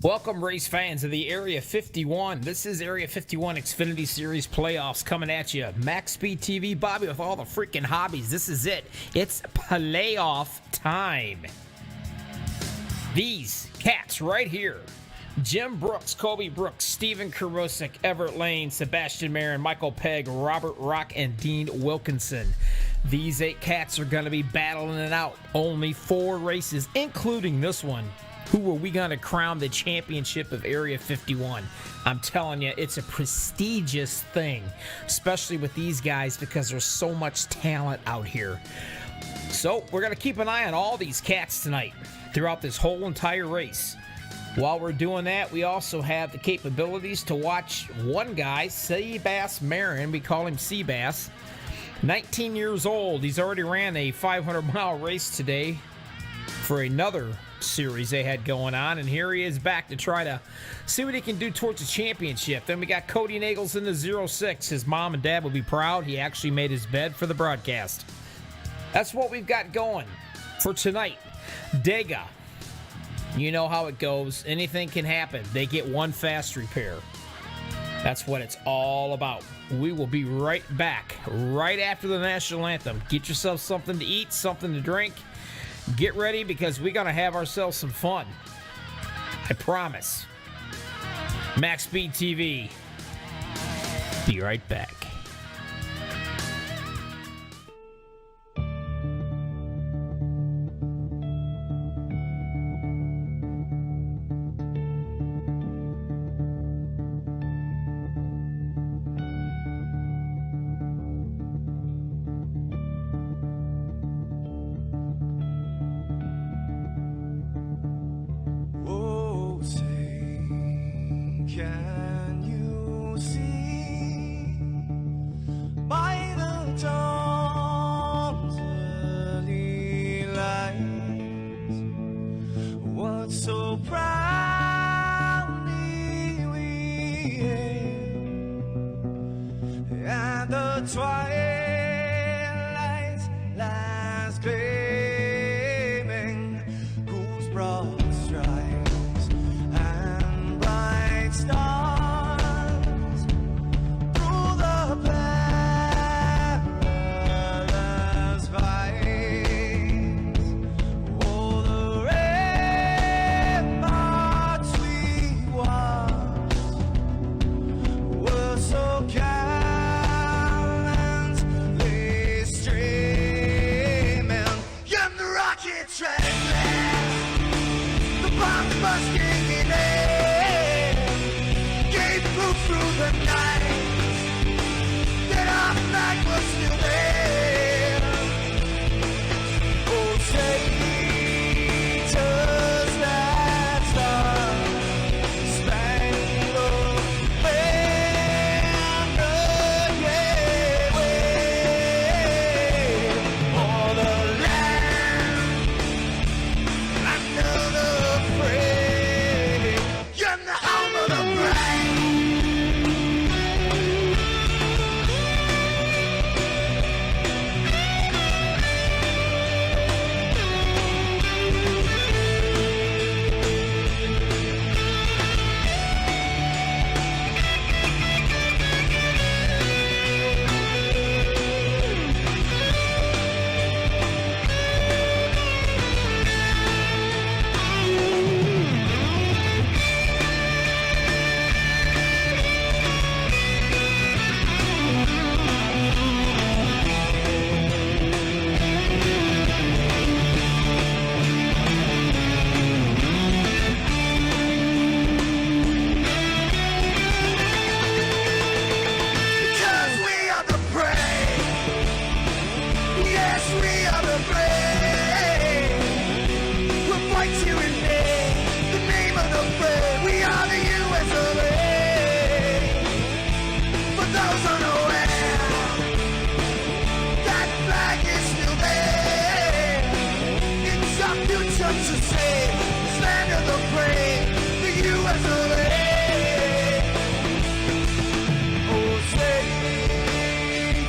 Welcome, race fans of the Area 51. This is Area 51 Xfinity Series playoffs coming at you. MaxSpeedTV, Bobby with all the freaking hobbies. This is it. It's playoff time. These cats right here: Jim Brooks, Kobe Brooks, Steven Karosik, Everett Lane, Sebastian Marin, Michael Pegg, Robert Rock, and Dean Wilkinson. These 8 cats are going to be battling it out. Only 4 races, including this one. Who are we going to crown the championship of Area 51? I'm telling you, it's a prestigious thing, especially with these guys because there's so much talent out here. So we're going to keep an eye on all these cats tonight throughout this whole entire race. While we're doing that, we also have the capabilities to watch one guy, Seabass Marin. We call him Seabass. 19 years old. He's already ran a 500-mile race today for another series they had going on, and here he is back to try to see what he can do towards the championship. Then we got Cody Nagels in the 06. His mom and dad will be proud. He actually made his bed for the broadcast. That's what we've got going for tonight. Dega, you know how it goes. Anything can happen. They get one fast repair. That's what it's all about. We will be right back right after the national anthem. Get yourself something to eat, something to drink. Get ready because we're going to have ourselves some fun. I promise. MaxSpeedTV. Be right back. Can you see by the dawn's early light what so proudly we hailed at the twilight's last gleaming, whose broad stripes and bright stars through the perilous fight, oh, the ramparts we watched were so gallantly streaming, and the rockets ran past, the bombs bursting in air, gave proof through the night that our flag was still there. Oh, say, does that star-spangled banner yet wave o'er the land under the fray, and the home of the brave? Because we are the brave. Yes, we are the brave. We'll fight to invade the name of the brave. We are the US of A. For those unaware, that flag is still there. It's our future to save this land of the brave, the US of A. Oh, say,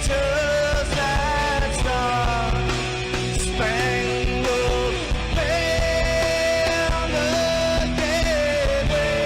does that star-spangled banner yet wave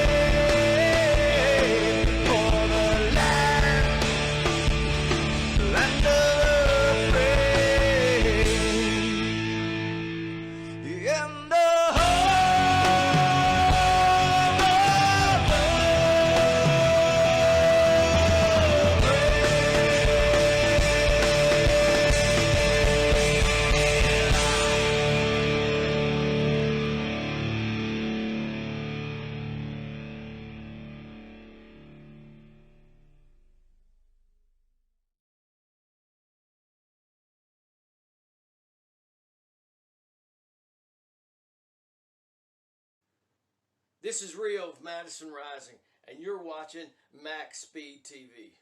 This is Rio of Madison Rising, and you're watching MaxSpeedTV.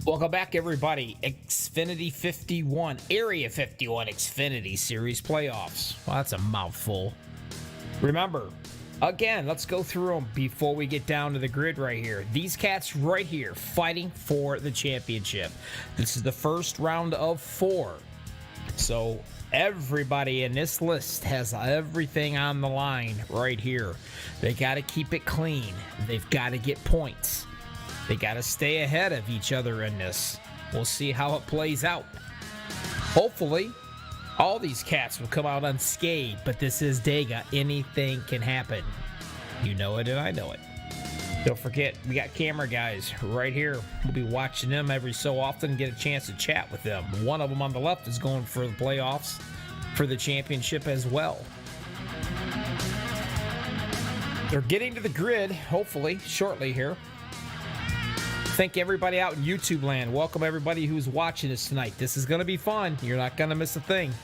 Welcome back, everybody. Xfinity 51, Area 51 Xfinity Series playoffs. Well, that's a mouthful. Remember, again, let's go through them before we get down to the grid right here. These cats right here fighting for the championship. This is the first round of 4. So everybody in this list has everything on the line right here. They got to keep it clean. They've got to get points. They got to stay ahead of each other in this. We'll see how it plays out. Hopefully, all these cats will come out unscathed, but this is Dega. Anything can happen. You know it and I know it. Don't forget, we got camera guys right here. We'll be watching them every so often, get a chance to chat with them. One of them on the left is going for the playoffs for the championship as well. They're getting to the grid, hopefully, shortly here. Thank everybody out in YouTube land. Welcome everybody who's watching us tonight. This is going to be fun. You're not going to miss a thing.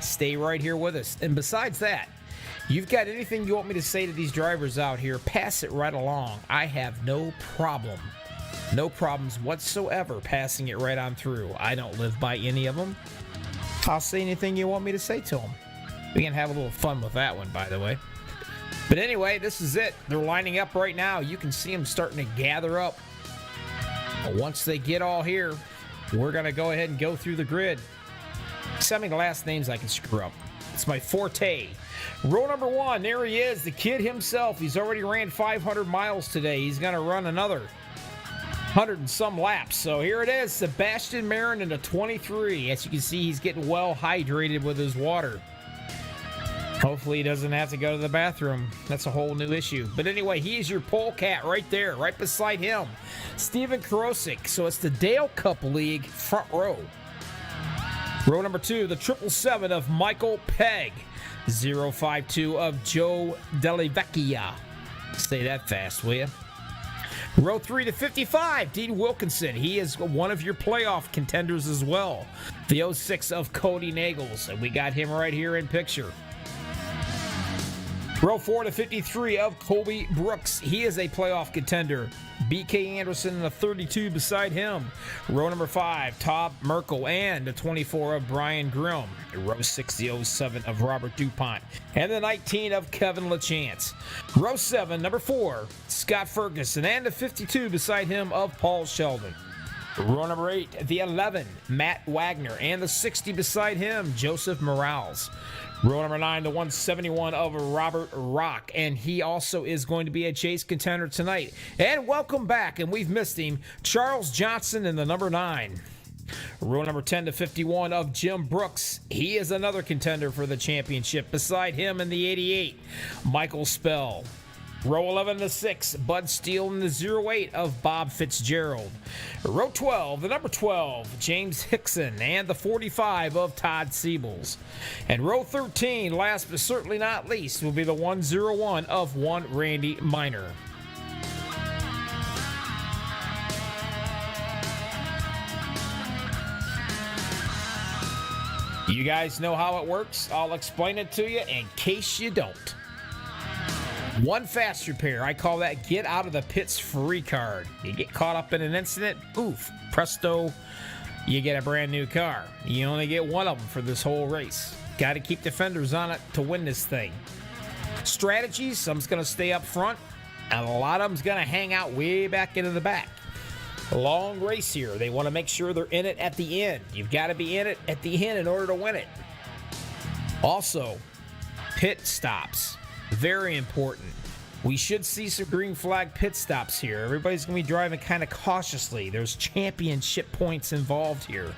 Stay right here with us. And besides that, you've got anything you want me to say to these drivers out here, pass it right along. I have no problem. No problems whatsoever passing it right on through. I don't live by any of them. I'll say anything you want me to say to them. We can have a little fun with that one, by the way. But anyway, this is it. They're lining up right now. You can see them starting to gather up. Once they get all here, we're going to go ahead and go through the grid. Send me the last names I can screw up. It's my forte. Row number 1, there he is, the kid himself. He's already ran 500 miles today. He's going to run another 100 and some laps. So here it is, Sebastian Marin in a 23. As you can see, he's getting well hydrated with his water. Hopefully he doesn't have to go to the bathroom. That's a whole new issue. But anyway, he's your polecat right there, right beside him. Steven Karosik. So it's the Dale Cup League front row. Row number 2, the 777 of Michael Pegg. 052 of Joe Dellevecchia. Say that fast, will you? Row 3 to 55, Dean Wilkinson. He is one of your playoff contenders as well. The 06 of Cody Nagels, and we got him right here in picture. Row 4 to 53 of Colby Brooks. He is a playoff contender. BK Anderson in the 32 beside him. Row number 5, Todd Merkel, and the 24 of Brian Grimm. Row 6, the 07 of Robert DuPont. And the 19 of Kevin LaChance. Row 7, number 4, Scott Ferguson, and the 52 beside him of Paul Sheldon. Row number 8, the 11, Matt Wagner, and the 60 beside him, Joseph Morales. Row number 9, the 171 of Robert Rock, and he also is going to be a chase contender tonight. And welcome back, and we've missed him, Charles Johnson in the number 9. Row number 10 to 51 of Jim Brooks. He is another contender for the championship. Beside him in the 88, Michael Spell. Row 11 to 6, Bud Steele in the 08 of Bob Fitzgerald. Row 12, the number 12, James Hickson, and the 45 of Todd Siebels. And row 13, last but certainly not least, will be the 101 of one Randy Miner. You guys know how it works. I'll explain it to you in case you don't. One fast repair, I call that get out of the pits free card. You get caught up in an incident, oof, presto, you get a brand new car. You only get one of them for this whole race. Got to keep defenders on it to win this thing. Strategies, some's going to stay up front, and a lot of them's going to hang out way back into the back. A long race here. They want to make sure they're in it at the end. You've got to be in it at the end in order to win it. Also, pit stops. Very important. We should see some green flag pit stops here. Everybody's going to be driving kind of cautiously. There's championship points involved here.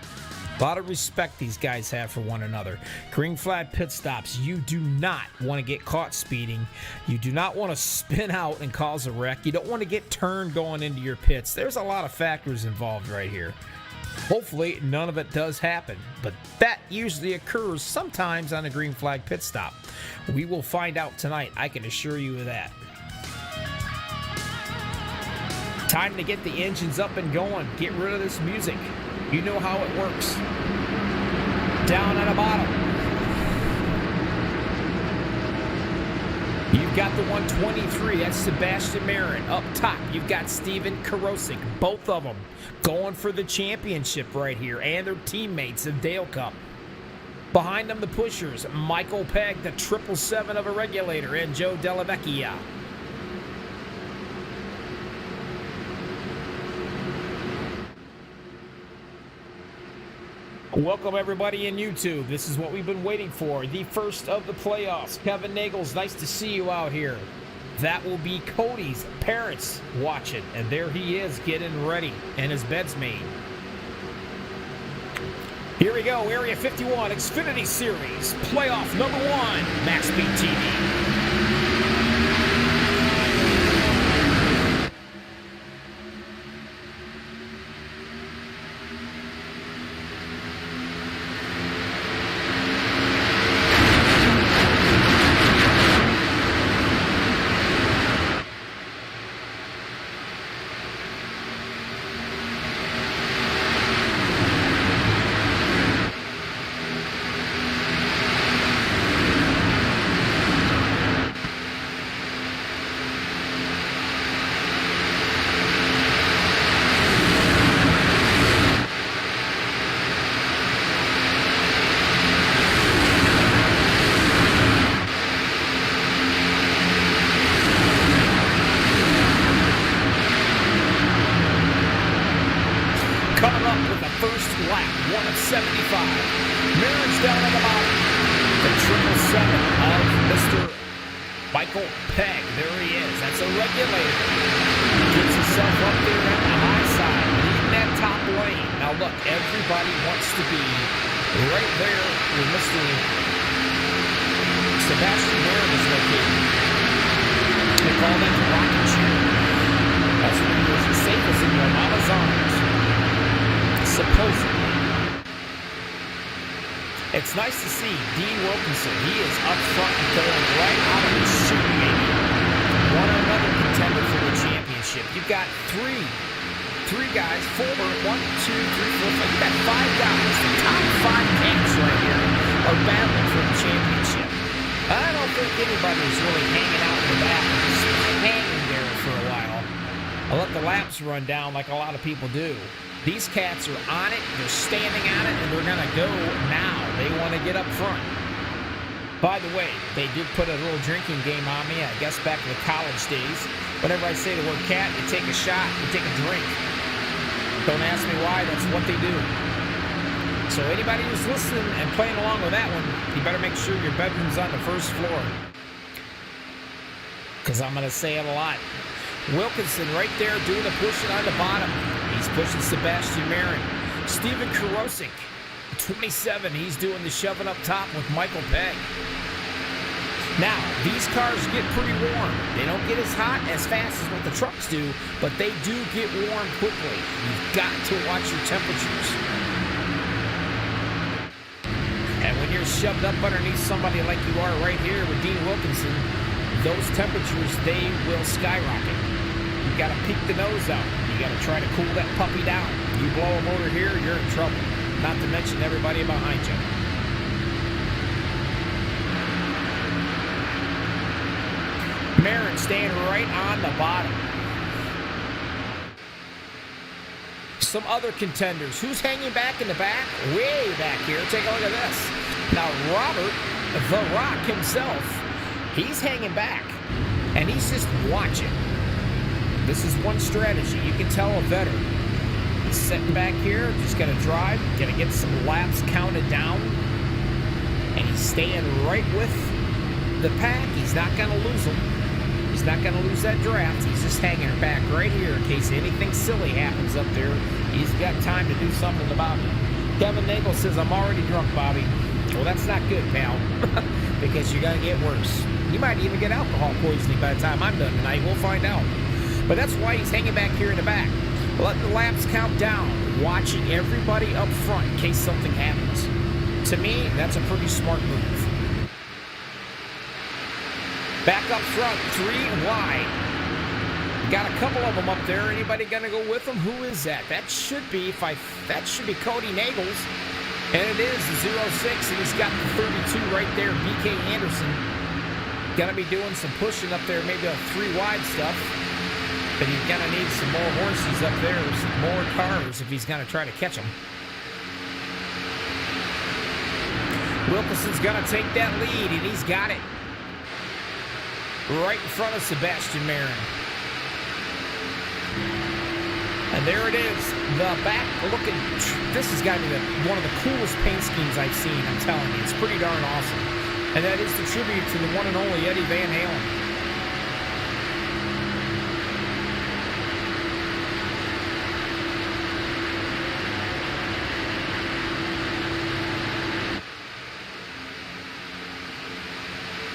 A lot of respect these guys have for one another. Green flag pit stops. You do not want to get caught speeding. You do not want to spin out and cause a wreck. You don't want to get turned going into your pits. There's a lot of factors involved right here. Hopefully, none of it does happen, but that usually occurs sometimes on a green flag pit stop. We will find out tonight, I can assure you of that. Time to get the engines up and going. Get rid of this music. You know how it works. Down at the bottom. You've got the 123, that's Sebastian Marin. Up top, you've got Steven Karosik, both of them going for the championship right here, and their teammates of Dale Cup. Behind them, the pushers, Michael Pegg, the 777 of a regulator, and Joe Dellavecchia. Welcome everybody in YouTube. This is what we've been waiting for. The first of the playoffs. Kevin Nagels, nice to see you out here. That will be Cody's parents watching. And there he is getting ready. And his bed's made. Here we go. Area 51 Xfinity Series. Playoff number 1. MaxSpeedTV. Coming up with the first lap, 1 of 75. Marin's down at the bottom. The 777 of Mr. Michael Pegg. There he is. That's a regulator. Gets himself up there at the high side, leading that top lane. Now look, everybody wants to be right there where Mr. Sebastian Marin is located. They call that the rocket chair. That's when you're as safe as in your mama's arms. Supposedly. It's nice to see Dean Wilkinson. He is up front and going right out of his suit, maybe. One or another contender for the championship you've got three guys, four, one, two, three, four, five. You've got five guys. The top five cats right here are battling for the championship. I don't think anybody's really hanging out in the back and just hanging there for a while. I'll let the laps run down like a lot of people do. These cats are on it, they're standing on it, and they're going to go now. They want to get up front. By the way, they did put a little drinking game on me, I guess back in the college days. Whenever I say the word cat, you take a shot, you take a drink. Don't ask me why, that's what they do. So anybody who's listening and playing along with that one, you better make sure your bedroom's on the first floor. Because I'm going to say it a lot. Wilkinson right there doing the pushing on the bottom. He's pushing Sebastian Marin. Steven Karosik, 27, he's doing the shoving up top with Michael Pegg. Now, these cars get pretty warm. They don't get as hot as fast as what the trucks do, but they do get warm quickly. You've got to watch your temperatures. And when you're shoved up underneath somebody like you are right here with Dean Wilkinson, those temperatures, they will skyrocket. You've got to peek the nose out. You got to try to cool that puppy down. You blow a motor here, you're in trouble. Not to mention everybody behind you. Marin staying right on the bottom. Some other contenders. Who's hanging back in the back? Way back here. Take a look at this. Now, Robert, the Rock himself, he's hanging back. And he's just watching. This is one strategy. You can tell a veteran. He's sitting back here, just going to drive, going to get some laps counted down. And he's staying right with the pack. He's not going to lose them. He's not going to lose that draft. He's just hanging her back right here in case anything silly happens up there. He's got time to do something about it. Kevin Nagel says, I'm already drunk, Bobby. Well, that's not good, pal, because you're going to get worse. You might even get alcohol poisoning by the time I'm done tonight. We'll find out. But that's why he's hanging back here in the back. Letting the laps count down, watching everybody up front in case something happens. To me, that's a pretty smart move. Back up front, 3 wide. Got a couple of them up there. Anybody gonna go with them? Who is that? That should be Cody Nagels. And it is the 06, and he's got the 32 right there, BK Anderson. Gonna be doing some pushing up there, maybe a 3 wide stuff. But he's gonna need some more horses up there, some more cars if he's gonna try to catch them. Wilkinson's gonna take that lead, and he's got it. Right in front of Sebastian Marin. And there it is, the back looking. This has got to be one of the coolest paint schemes I've seen, I'm telling you. It's pretty darn awesome. And that is the tribute to the one and only Eddie Van Halen.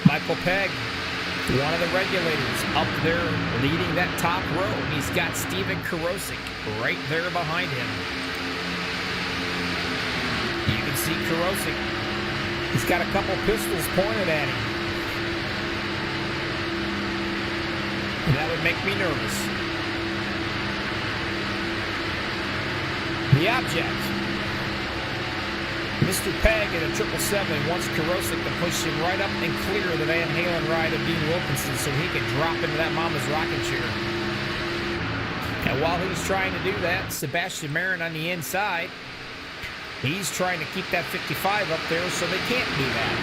Michael Pegg, one of the regulators, up there leading that top row. He's got Steven Karosik right there behind him. You can see Karosik. He's got a couple pistols pointed at him. And that would make me nervous. The object. Mr. Pegg at a 777 wants Karosik to push him right up and clear the Van Halen ride of Dean Wilkinson so he can drop into that mama's rocking chair. And while he's trying to do that, Sebastian Marin on the inside, he's trying to keep that 55 up there so they can't do that.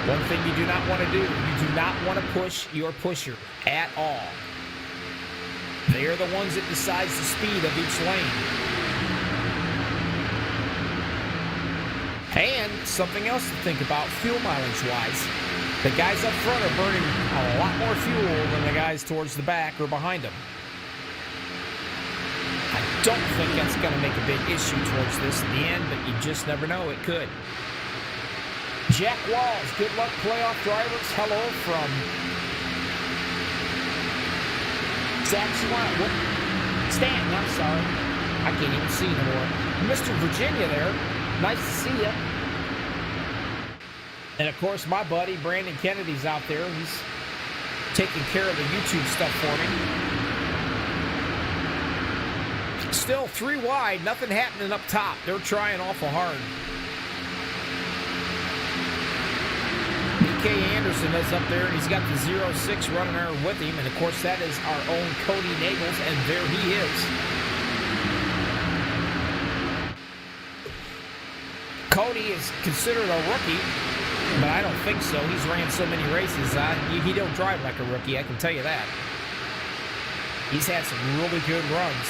One thing you do not want to do, you do not want to push your pusher at all. They are the ones that decides the speed of each lane. And something else to think about fuel mileage-wise. The guys up front are burning a lot more fuel than the guys towards the back or behind them. I don't think that's going to make a big issue towards this in the end, but you just never know. It could. Jack Walls, good luck playoff drivers. Hello from Stanton, I'm sorry. I can't even see anymore. Mr. Virginia there. Nice to see you. And of course, my buddy Brandon Kennedy's out there. He's taking care of the YouTube stuff for me. Still 3 wide, nothing happening up top. They're trying awful hard. BK Anderson is up there, and he's got the 06 running there with him. And, of course, that is our own Cody Nagels, and there he is. Cody is considered a rookie, but I don't think so. He's ran so many races. He don't drive like a rookie, I can tell you that. He's had some really good runs.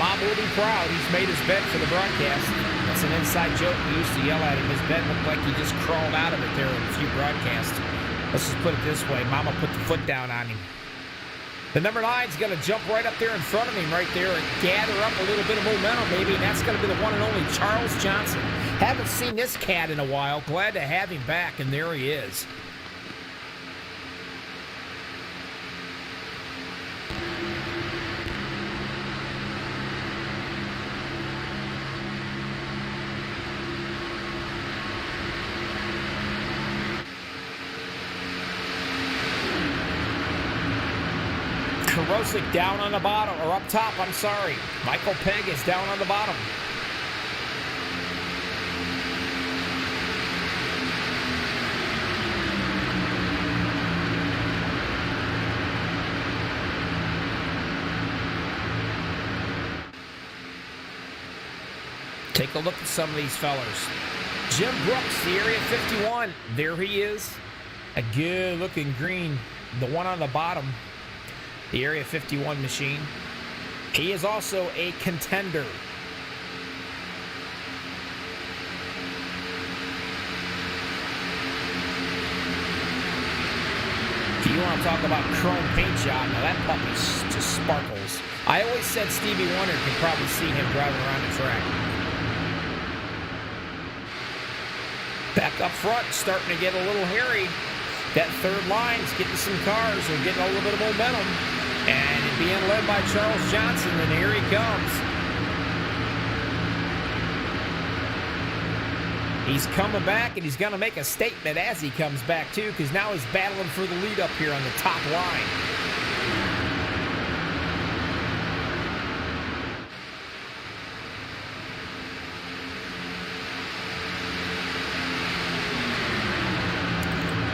Mom will be proud. He's made his bed for the broadcast. That's an inside joke. We used to yell at him. His bed looked like he just crawled out of it there in a few broadcasts. Let's just put it this way. Mama put the foot down on him. The number 9's going to jump right up there in front of him right there and gather up a little bit of momentum, maybe, and that's going to be the one and only Charles Johnson. Haven't seen this cat in a while. Glad to have him back, and there he is. Karosik down on the bottom, or up top, I'm sorry. Michael Pegg is down on the bottom. Take a look at some of these fellers. Jim Brooks, the Area 51. There he is. A good-looking green. The one on the bottom. The Area 51 machine. He is also a contender. You want to talk about chrome paint job? Now that puppy just sparkles. I always said Stevie Wonder could probably see him driving around the track. Back up front, starting to get a little hairy. That third line's getting some cars. They're getting a little bit of momentum. And being led by Charles Johnson, and here he comes. He's coming back, and he's going to make a statement as he comes back, too, because now he's battling for the lead up here on the top line.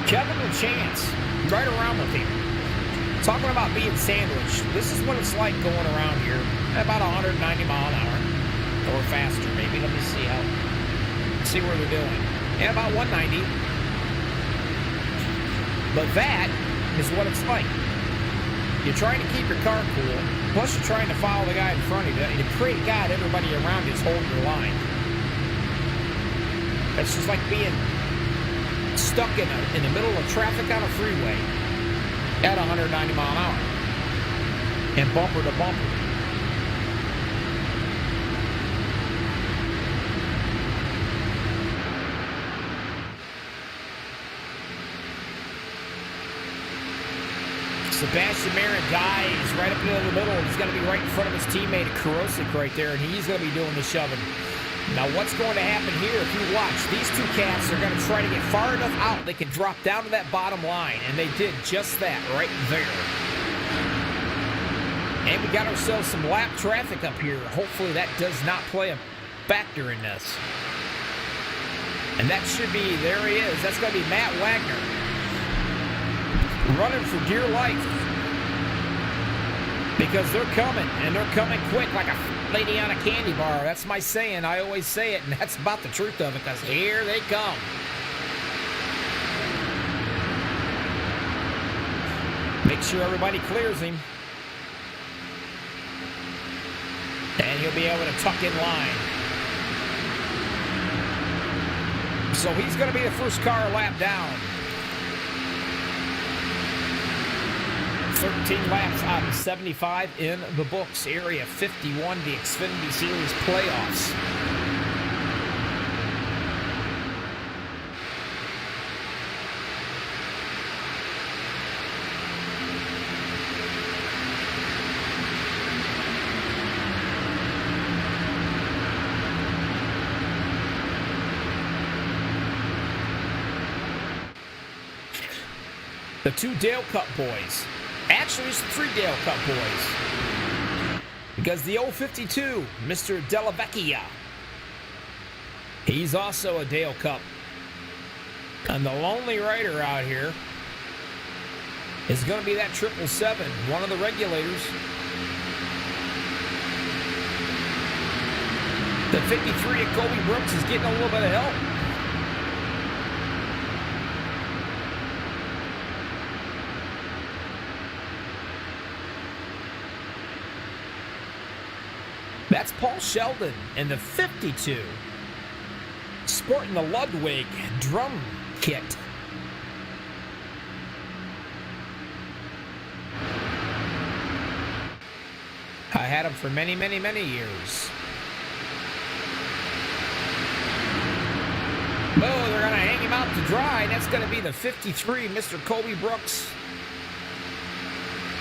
Kevin LaChance, right around with him. Talking about being sandwiched. This is what it's like going around here. About 190 mile an hour. Or faster, maybe. Let me see where they're doing. Yeah, about 190. But that is what it's like. You're trying to keep your car cool. Plus you're trying to follow the guy in front of you. And to pray to God everybody around you is holding your line. It's just like being stuck in the middle of traffic on a freeway at 190 mile an hour and bumper to bumper. Sebastian Marin dives right up into the middle. He's going to be right in front of his teammate Karosik right there, and he's going to be doing the shoving. Now, what's going to happen here, if you watch, these two cats are going to try to get far enough out they can drop down to that bottom line, and they did just that right there. And we got ourselves some lap traffic up here. Hopefully that does not play a factor in this. And that should be, there he is. That's going to be Matt Wagner. Running for dear life. Because they're coming, and they're coming quick like a lady on a candy bar. That's my saying. I always say it, and that's about the truth of it, because here they come. Make sure everybody clears him. And he'll be able to tuck in line. So he's going to be the first car lap down. 13 laps out of 75 in the books. Area 51, the Xfinity Series playoffs. The two Dale Cup boys. Actually, it's the three Dale Cup boys. Because the 052, Mr. Della Vecchia, he's also a Dale Cup. And the lonely rider out here is going to be that 777, one of the regulators. The 53 at Kobe Brooks is getting a little bit of help. That's Paul Sheldon in the 52, sporting the Ludwig drum kit. I had him for many, many, many years. Oh, they're going to hang him out to dry. That's going to be the 53, Mr. Kobe Brooks.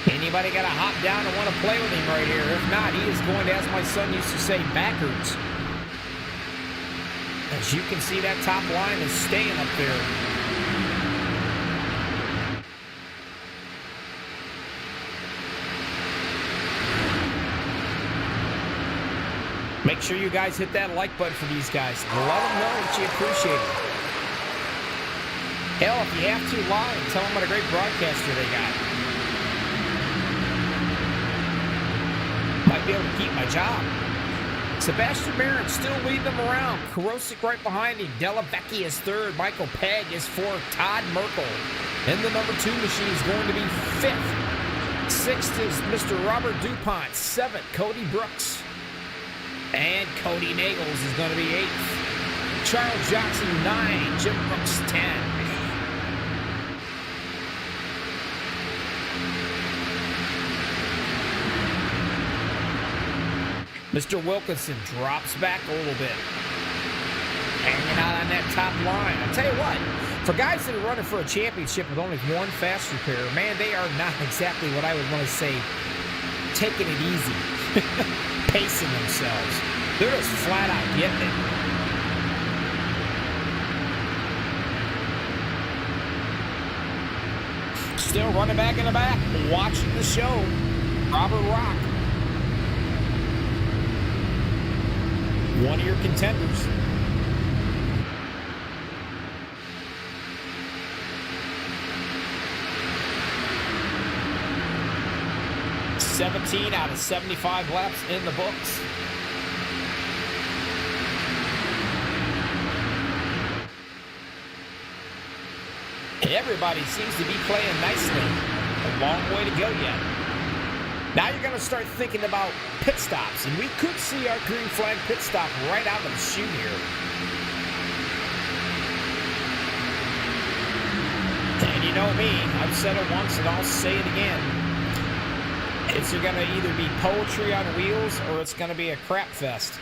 Anybody got to hop down and want to play with him right here? If not, he is going to, as my son used to say, backwards. As you can see, that top line is staying up there. Make sure you guys hit that like button for these guys. Let them know that you appreciate it. Hell, if you have to, lie and tell them what a great broadcaster they got. Might be able to keep my job. Sebastian Marin still leading them around. Karosik right behind him. Della Vecchia is third. Michael Pegg is fourth. Todd Merkel in the number 2 machine is going to be 5th. 6th is Mr. Robert DuPont. 7th, Cody Brooks. And Cody Nagels is going to be 8th. Charles Johnson, 9. Jim Brooks, 10. Mr. Wilkinson drops back a little bit. Hanging out on that top line. I'll tell you what, for guys that are running for a championship with only one fast repair, man, they are not exactly what I would want to say taking it easy. Pacing themselves. They're just flat out getting it. Still running back in the back, watching the show. Robert Rock. One of your contenders. $17 out of 75 laps in the books. Everybody seems to be playing nicely. A long way to go yet. Now you're going to start thinking about pit stops, and we could see our green flag pit stop right out of the chute here. And you know me, I've said it once and I'll say it again. It's going to either be poetry on wheels or it's going to be a crap fest.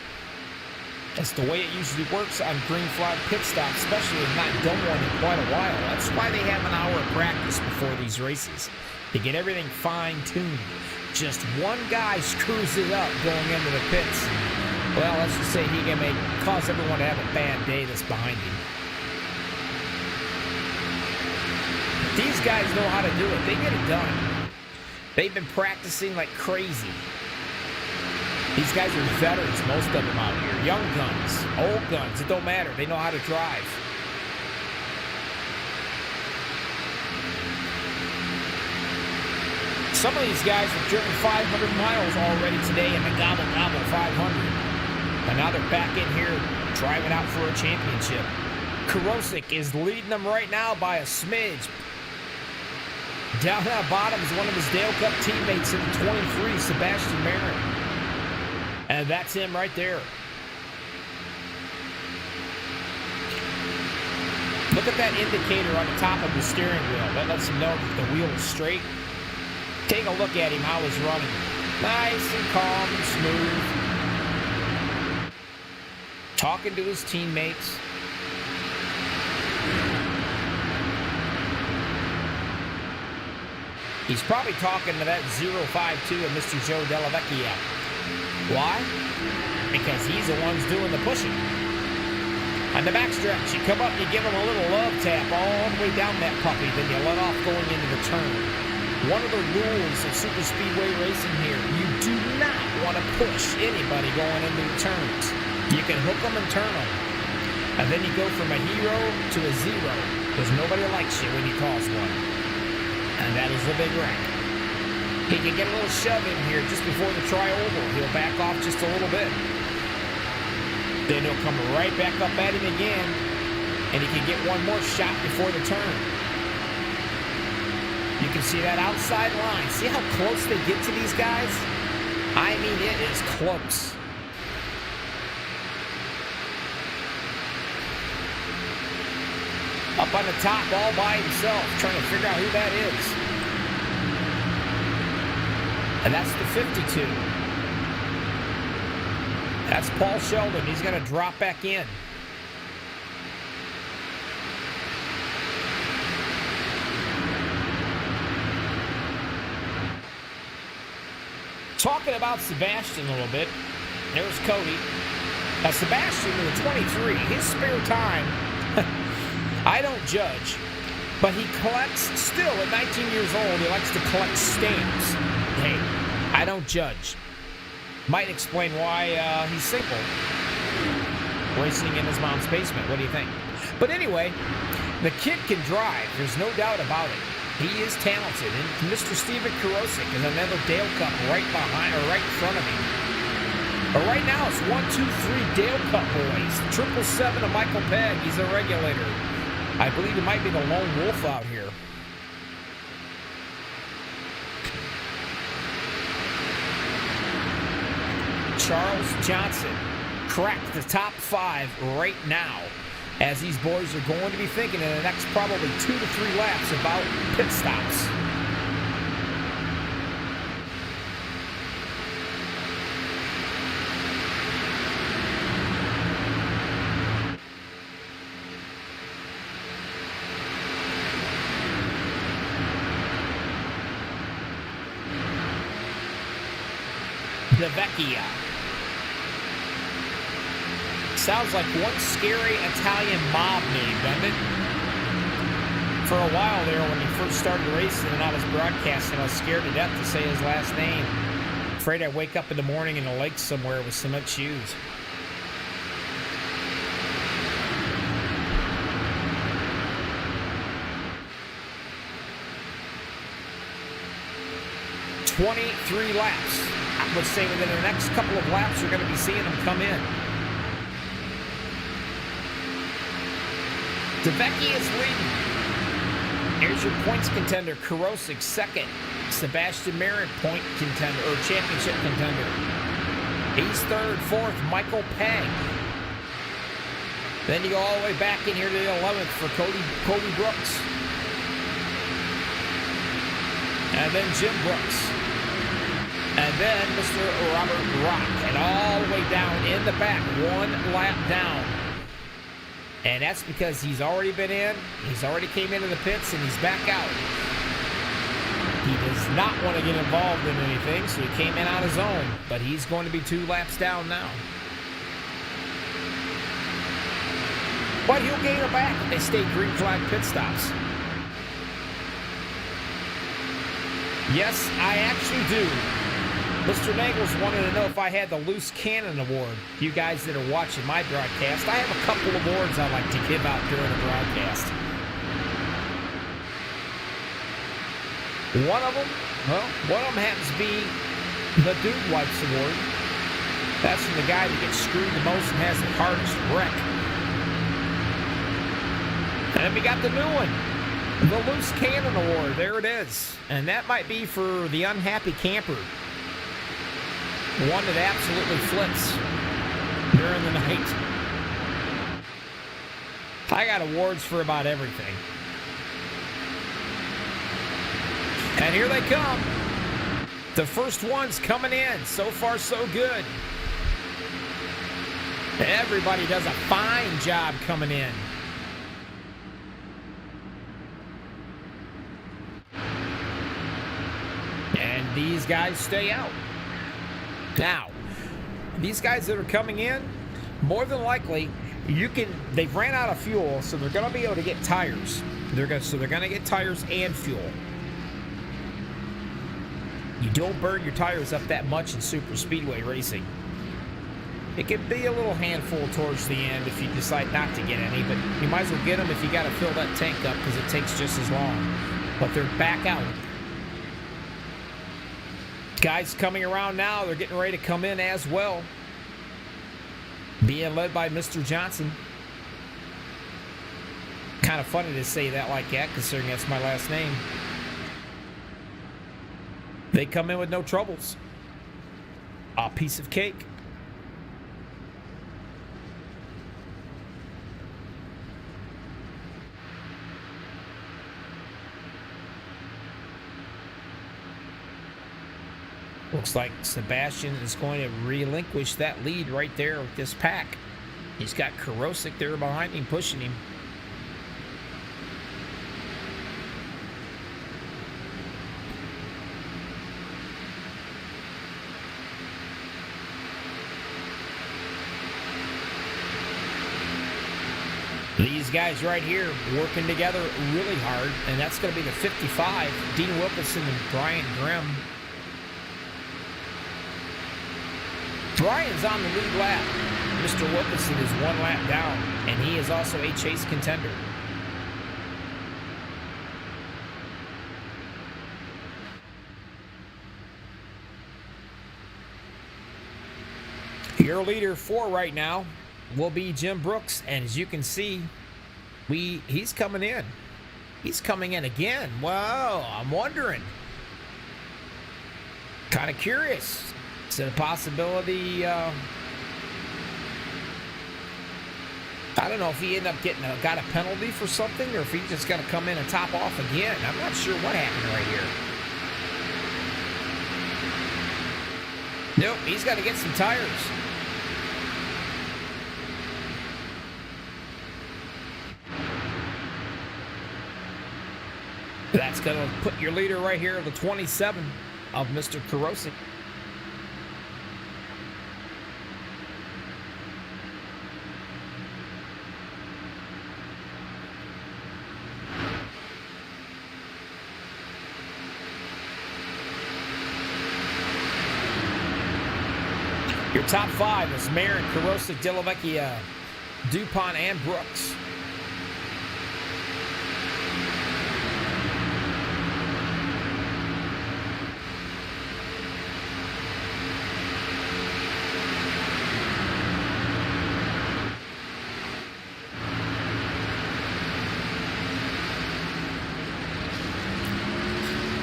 That's the way it usually works on green flag pit stops, especially if not done one in quite a while. That's why they have an hour of practice before these races, to get everything fine-tuned. Just one guy screws it up going into the pits. Well, let's just say he can cause everyone to have a bad day that's behind him. These guys know how to do it. They get it done. They've been practicing like crazy. These guys are veterans, most of them out here. Young guns, old guns, it don't matter. They know how to drive. Some of these guys have driven 500 miles already today in the Gobble Gobble 500. And now they're back in here driving out for a championship. Karosik is leading them right now by a smidge. Down at the bottom is one of his Dale Cup teammates in the 23, Sebastian Marin. And that's him right there. Look at that indicator on the top of the steering wheel. That lets him know that the wheel is straight. Take a look at him, how he's running. Nice and calm and smooth. Talking to his teammates. He's probably talking to that 052 of Mr. Joe Della Vecchia. Why? Because he's the one's doing the pushing. On the backstretch, you come up, you give him a little love tap all the way down that puppy, then you let off going into the turn. One of the rules of super speedway racing here, you do not want to push anybody going into the turns. You can hook them and turn them. And then you go from a hero to a zero, because nobody likes you when you cause one. And that is the big wreck. He can get a little shove in here just before the tri-oval. He'll back off just a little bit. Then he'll come right back up at him again, and he can get one more shot before the turn. You can see that outside line. See how close they get to these guys? I mean, it is close. Up on the top all by himself, trying to figure out who that is. And that's the 52. That's Paul Sheldon. He's going to drop back in. Talking about Sebastian a little bit. There's Cody. Now, Sebastian in the 23, his spare time, I don't judge, but he collects, still at 19 years old, he likes to collect stamps. Hey, I don't judge. Might explain why he's single, racing in his mom's basement. What do you think? But anyway, the kid can drive. There's no doubt about it. He is talented. And Mr. Steven Karosik is another Dale Cup right behind, or right in front of him. But right now, it's 1, 2, 3 Dale Cup boys. 777 of Michael Pegg. He's a regulator. I believe he might be the lone wolf out here. Charles Johnson cracked the top 5 right now, as these boys are going to be thinking in the next probably 2 to 3 laps about pit stops. The Vecchia. Sounds like one scary Italian mob name, doesn't it? For a while there, when he first started racing and I was broadcasting, I was scared to death to say his last name. Afraid I'd wake up in the morning in a lake somewhere with cement shoes. "23 laps. I would say within the next couple of laps, you're going to be seeing them come in. DeVecchi is leading. Here's your points contender, Karosik second. Sebastian Marin point contender, or championship contender. He's third, fourth, Michael Pegg. Then you go all the way back in here to the 11th for Cody Brooks. And then Jim Brooks. And then Mr. Robert Rock. And all the way down in the back, one lap down. And that's because he's already been in, he's already came into the pits, and he's back out. He does not want to get involved in anything, so he came in on his own. But he's going to be 2 laps down now. But he'll gain it back if they stay green flag pit stops. Yes, I actually do. Mr. Nagels wanted to know if I had the Loose Cannon Award. You guys that are watching my broadcast, I have a couple of awards I like to give out during the broadcast. One of them happens to be the Dude Wipes Award. That's from the guy that gets screwed the most and has the hardest wreck. And then we got the new one, the Loose Cannon Award. There it is. And that might be for the unhappy camper. One that absolutely flips during the night. I got awards for about everything. And here they come. The first one's coming in. So far, so good. Everybody does a fine job coming in. And these guys stay out. Now, these guys that are coming in, more than likely, they've ran out of fuel, so they're going to be able to get tires. So they're going to get tires and fuel. You don't burn your tires up that much in super speedway racing. It can be a little handful towards the end if you decide not to get any, but you might as well get them if you got to fill that tank up because it takes just as long. But they're back out. Guys coming around now, they're getting ready to come in as well. Being led by Mr. Johnson. Kind of funny to say that like that, considering that's my last name. They come in with no troubles. A piece of cake. Looks like Sebastian is going to relinquish that lead right there with this pack. He's got Karosik there behind him, pushing him. These guys right here working together really hard, and that's going to be the 55, Dean Wilkinson and Brian Grimm. Brian's on the lead lap. Mr. Wilkinson is one lap down, and he is also a chase contender. Your leader for right now will be Jim Brooks, and as you can see, he's coming in. He's coming in again. Well, I'm wondering. Kind of curious. Is it a possibility? I don't know if he ended up got a penalty for something, or if he's just going to come in and top off again. I'm not sure what happened right here. Nope, he's got to get some tires. That's going to put your leader right here, the 27 of Mr. Karosik. Your top five is Marin, Karosik, Delavecchia, DuPont, and Brooks.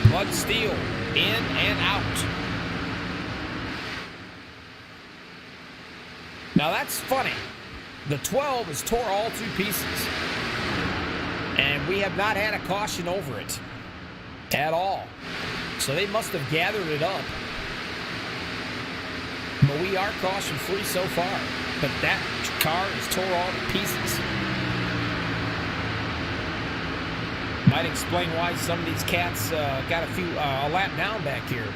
Mud Steel in and out. Now that's funny. The 12 is tore all to pieces. And we have not had a caution over it at all. So they must have gathered it up. But we are caution free so far. But that car is tore all to pieces. Might explain why some of these cats got a lap down back here.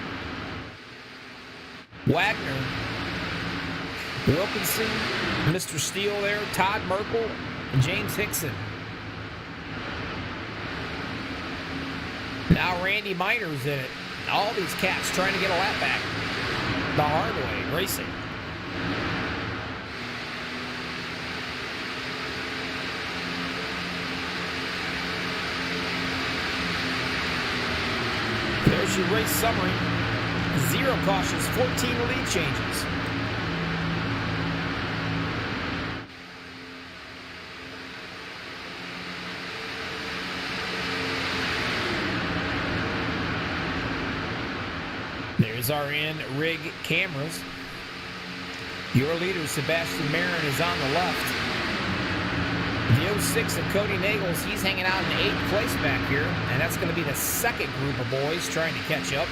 Wagner, Wilkinson, Mr. Steele there, Todd Merkel, and James Hickson. Now Randy Miner's in it. All these cats trying to get a lap back the hard way, racing. There's your race summary. 0 cautions, 14 lead changes. There's our in-rig cameras. Your leader, Sebastian Marin, is on the left. The 06 of Cody Nagels, he's hanging out in 8th place back here, and that's going to be the second group of boys trying to catch up.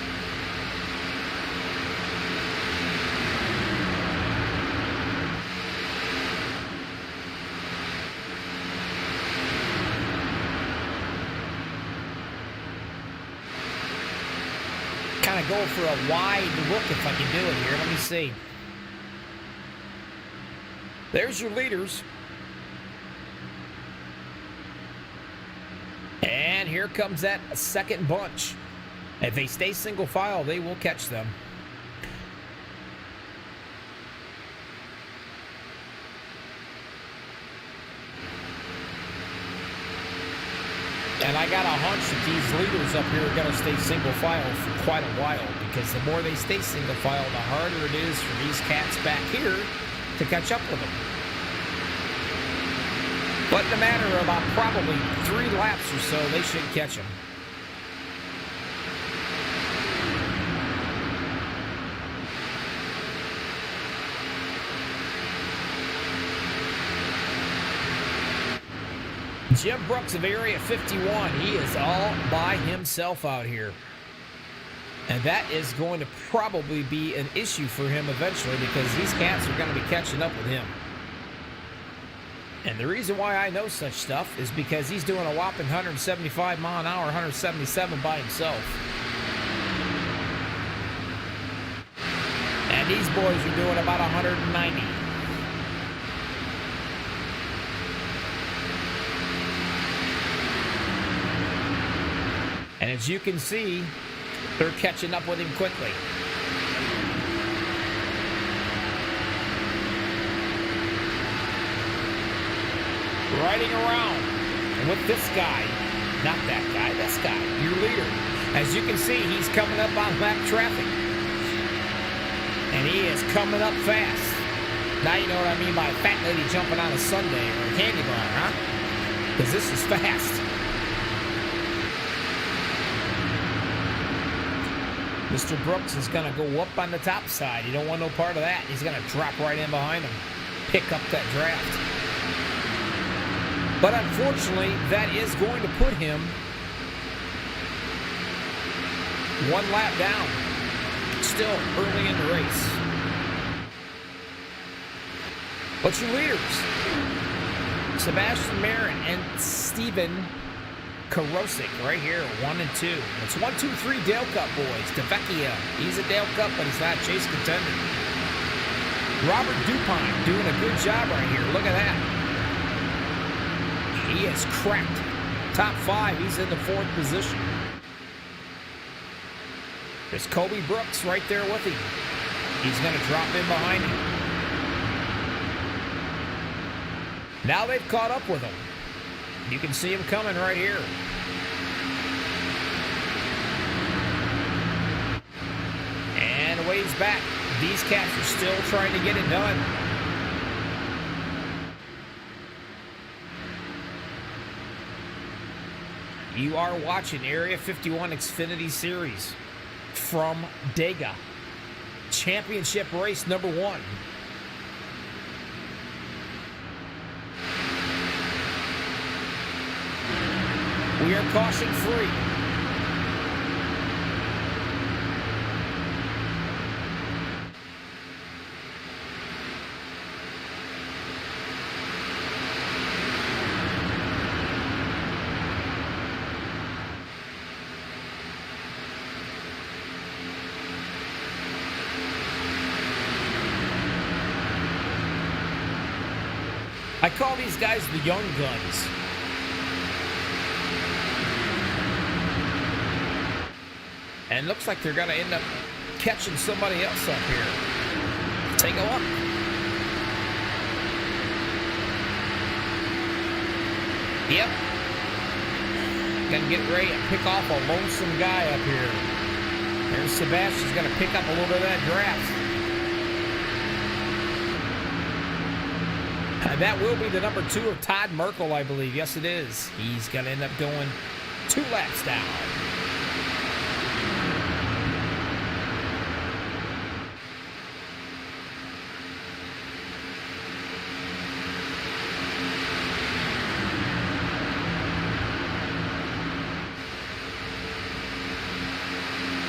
Kind of go for a wide look if I can do it here. Let me see. There's your leaders. And here comes that second bunch. If they stay single file, they will catch them. And I got a hunch that these leaders up here are going to stay single file for quite a while, because the more they stay single file, the harder it is for these cats back here to catch up with them. But in a matter of about probably 3 laps or so, they should catch them. Jim Brooks of Area 51, he is all by himself out here. And that is going to probably be an issue for him eventually, because these cats are going to be catching up with him. And the reason why I know such stuff is because he's doing a whopping 175 mile an hour, 177 by himself. And these boys are doing about 190. And as you can see, they're catching up with him quickly. Riding around with this guy, not that guy, this guy, your leader. As you can see, he's coming up on lap traffic. And he is coming up fast. Now you know what I mean by a fat lady jumping on a sundae or a candy bar, huh? Because this is fast. Mr. Brooks is going to go up on the top side. You don't want no part of that. He's going to drop right in behind him, pick up that draft. But unfortunately, that is going to put him 1 lap down. Still early in the race. But your leaders, Sebastian Marin and Steven Karosik right here, 1 and 2. It's 1, 2, 3 Dale Cup boys. DeVecchia, he's a Dale Cup, but he's not chase contender. Robert DuPont doing a good job right here. Look at that. He has cracked top 5. He's in the 4th position. There's Kobe Brooks right there with him. He's going to drop in behind him. Now they've caught up with him. You can see him coming right here. And a ways back. These cats are still trying to get it done. You are watching Area 51 Xfinity Series from Dega. Championship race number 1. We are caution free. I call these guys the young guns. And it looks like they're going to end up catching somebody else up here. Take a look. Yep. Going to get ready to pick off a lonesome guy up here. There's Sebastian's going to pick up a little bit of that draft. That will be the number 2 of Todd Merkel, I believe. Yes, it is. He's going to end up going 2 laps down.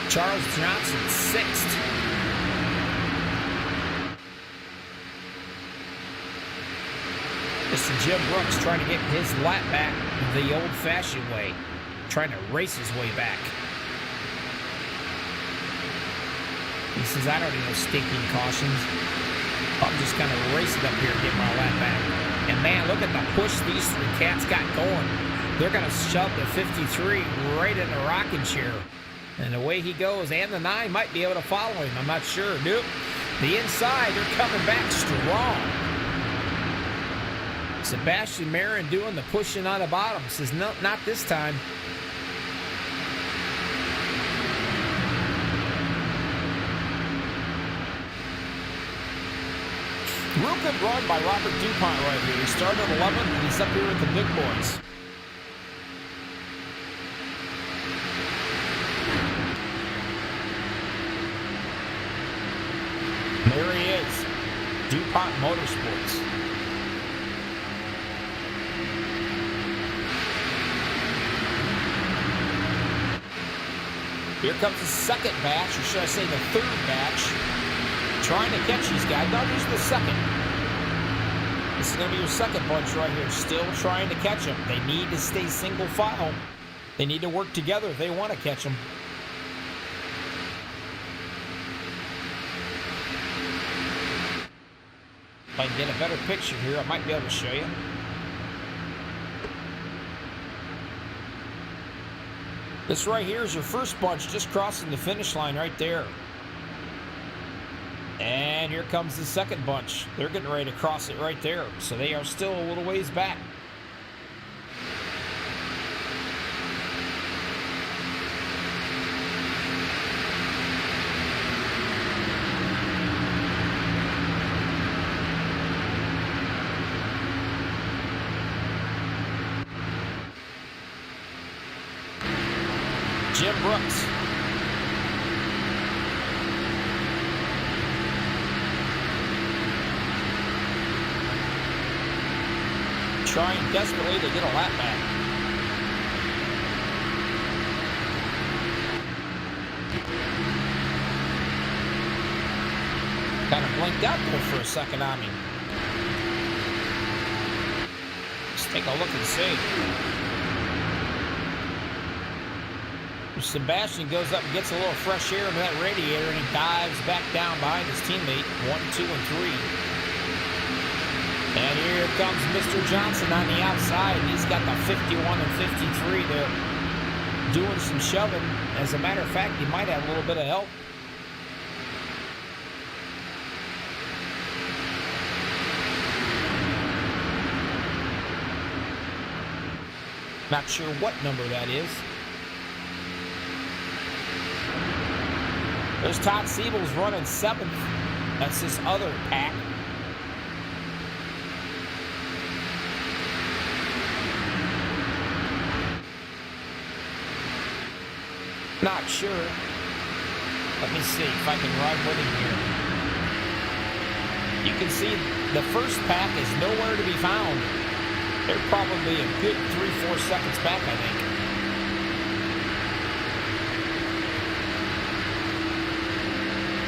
Charles Johnson, 6th. Mr. Jim Brooks trying to get his lap back the old-fashioned way, trying to race his way back. He says, I don't need no stinking cautions. I'm just going to race it up here and get my lap back. And man, look at the push these 3 cats got going. They're going to shove the 53 right in the rocking chair. And away he goes, and the 9 might be able to follow him. I'm not sure. Nope. The inside, they're coming back strong. Sebastian Marin doing the pushing on the bottom. Says, no, not this time. Real good run by Robert DuPont right here. He started at 11, and he's up here with the big boys. There he is, DuPont Motorsports. Here comes the second batch, or should I say the third batch. Trying to catch these guys. No, this is the second. This is going to be your second bunch right here. Still trying to catch them. They need to stay single file. They need to work together if they want to catch them. If I can get a better picture here, I might be able to show you. This right here is your first bunch just crossing the finish line right there. And here comes the second bunch. They're getting ready to cross it right there. So they are still a little ways back. Jim Brooks. Trying desperately to get a lap back. Kind of blinked out there for a second on me. Let's take a look and see. Sebastian goes up and gets a little fresh air into that radiator, and he dives back down behind his teammate. 1, 2, and 3. And here comes Mr. Johnson on the outside. He's got the 51 and 53 there, doing some shoving. As a matter of fact, he might have a little bit of help. Not sure what number that is. There's Todd Siebel's running 7th. That's this other pack. Not sure. Let me see if I can ride with him here. You can see the first pack is nowhere to be found. They're probably a good 3-4 seconds back, I think.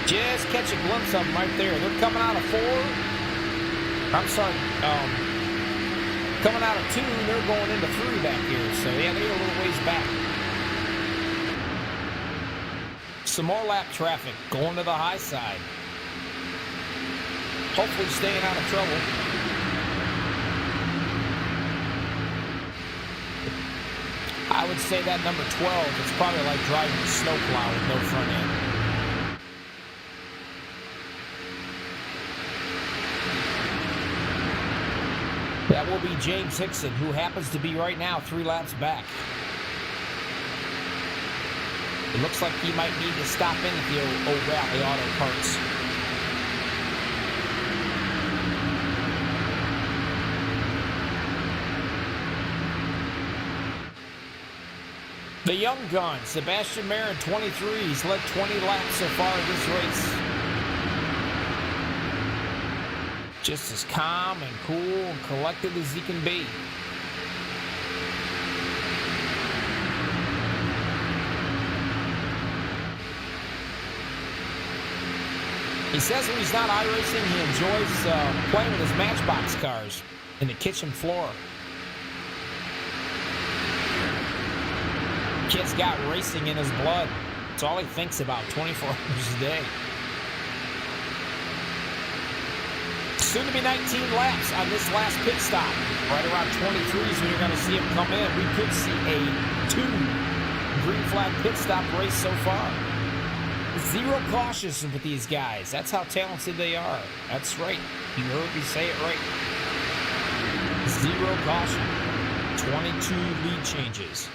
Just catch a glimpse of them right there. They're coming out of 4. I'm sorry, coming out of 2, they're going into 3 back here. So, yeah, they're a little ways back. Some more lap traffic going to the high side. Hopefully staying out of trouble. I would say that number 12 is probably like driving a snowplow with no front end. That will be James Hickson, who happens to be right now 3 laps back. It looks like he might need to stop in at the O'Reilly Auto Parts. The young gun, Sebastian Marin, 23. He's led 20 laps so far in this race. Just as calm and cool and collected as he can be. He says when he's not iRacing, he enjoys playing with his Matchbox cars in the kitchen floor. Kid's got racing in his blood. It's all he thinks about 24 hours a day. Soon to be 19 laps on this last pit stop. Right around 23 is when you're going to see him come in. We could see a 2 green flag pit stop race so far. 0 cautions with these guys. That's how talented they are. That's right. You heard me say it right. 0 caution. 22 lead changes.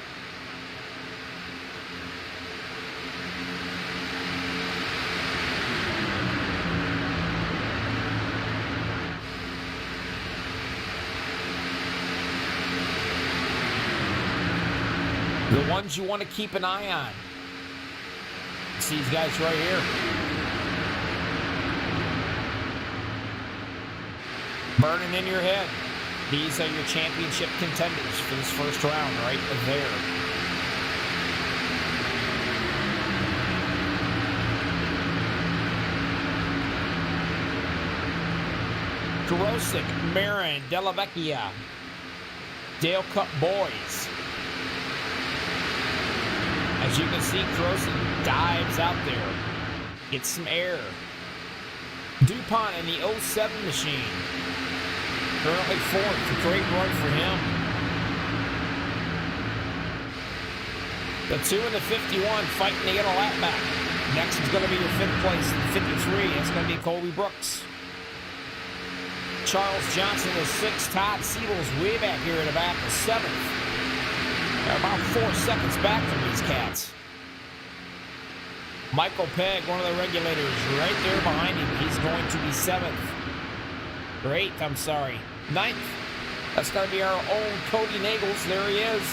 The ones you want to keep an eye on. See these guys right here. Burning in your head. These are your championship contenders for this first round right there. Karosik, Marin, Della Vecchia, Dale Cup Boys. As you can see, Karosik dives out there, gets some air. DuPont in the 07 machine. Currently 4th, a great run for him. The 2 and the 51 fighting to get a lap back. Next is going to be your 5th place, the 53. It's going to be Colby Brooks. Charles Johnson is 6th. Todd Siebel's way back here in the back is 7th. They're about 4 seconds back from these cats. Michael Pegg, one of the regulators, right there behind him. He's going to be 7th. Or 8th, I'm sorry. 9th. That's going to be our own Cody Nagels. There he is.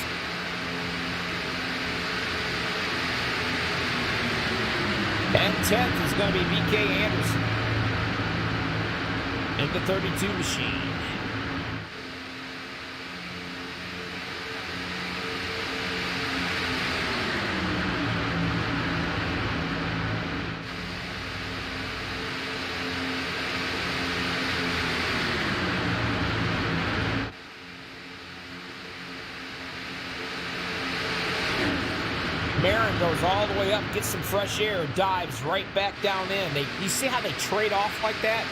And 10th is going to be BK Anderson in the 32 machine. Marin goes all the way up, gets some fresh air, dives right back down in. You see how they trade off like that?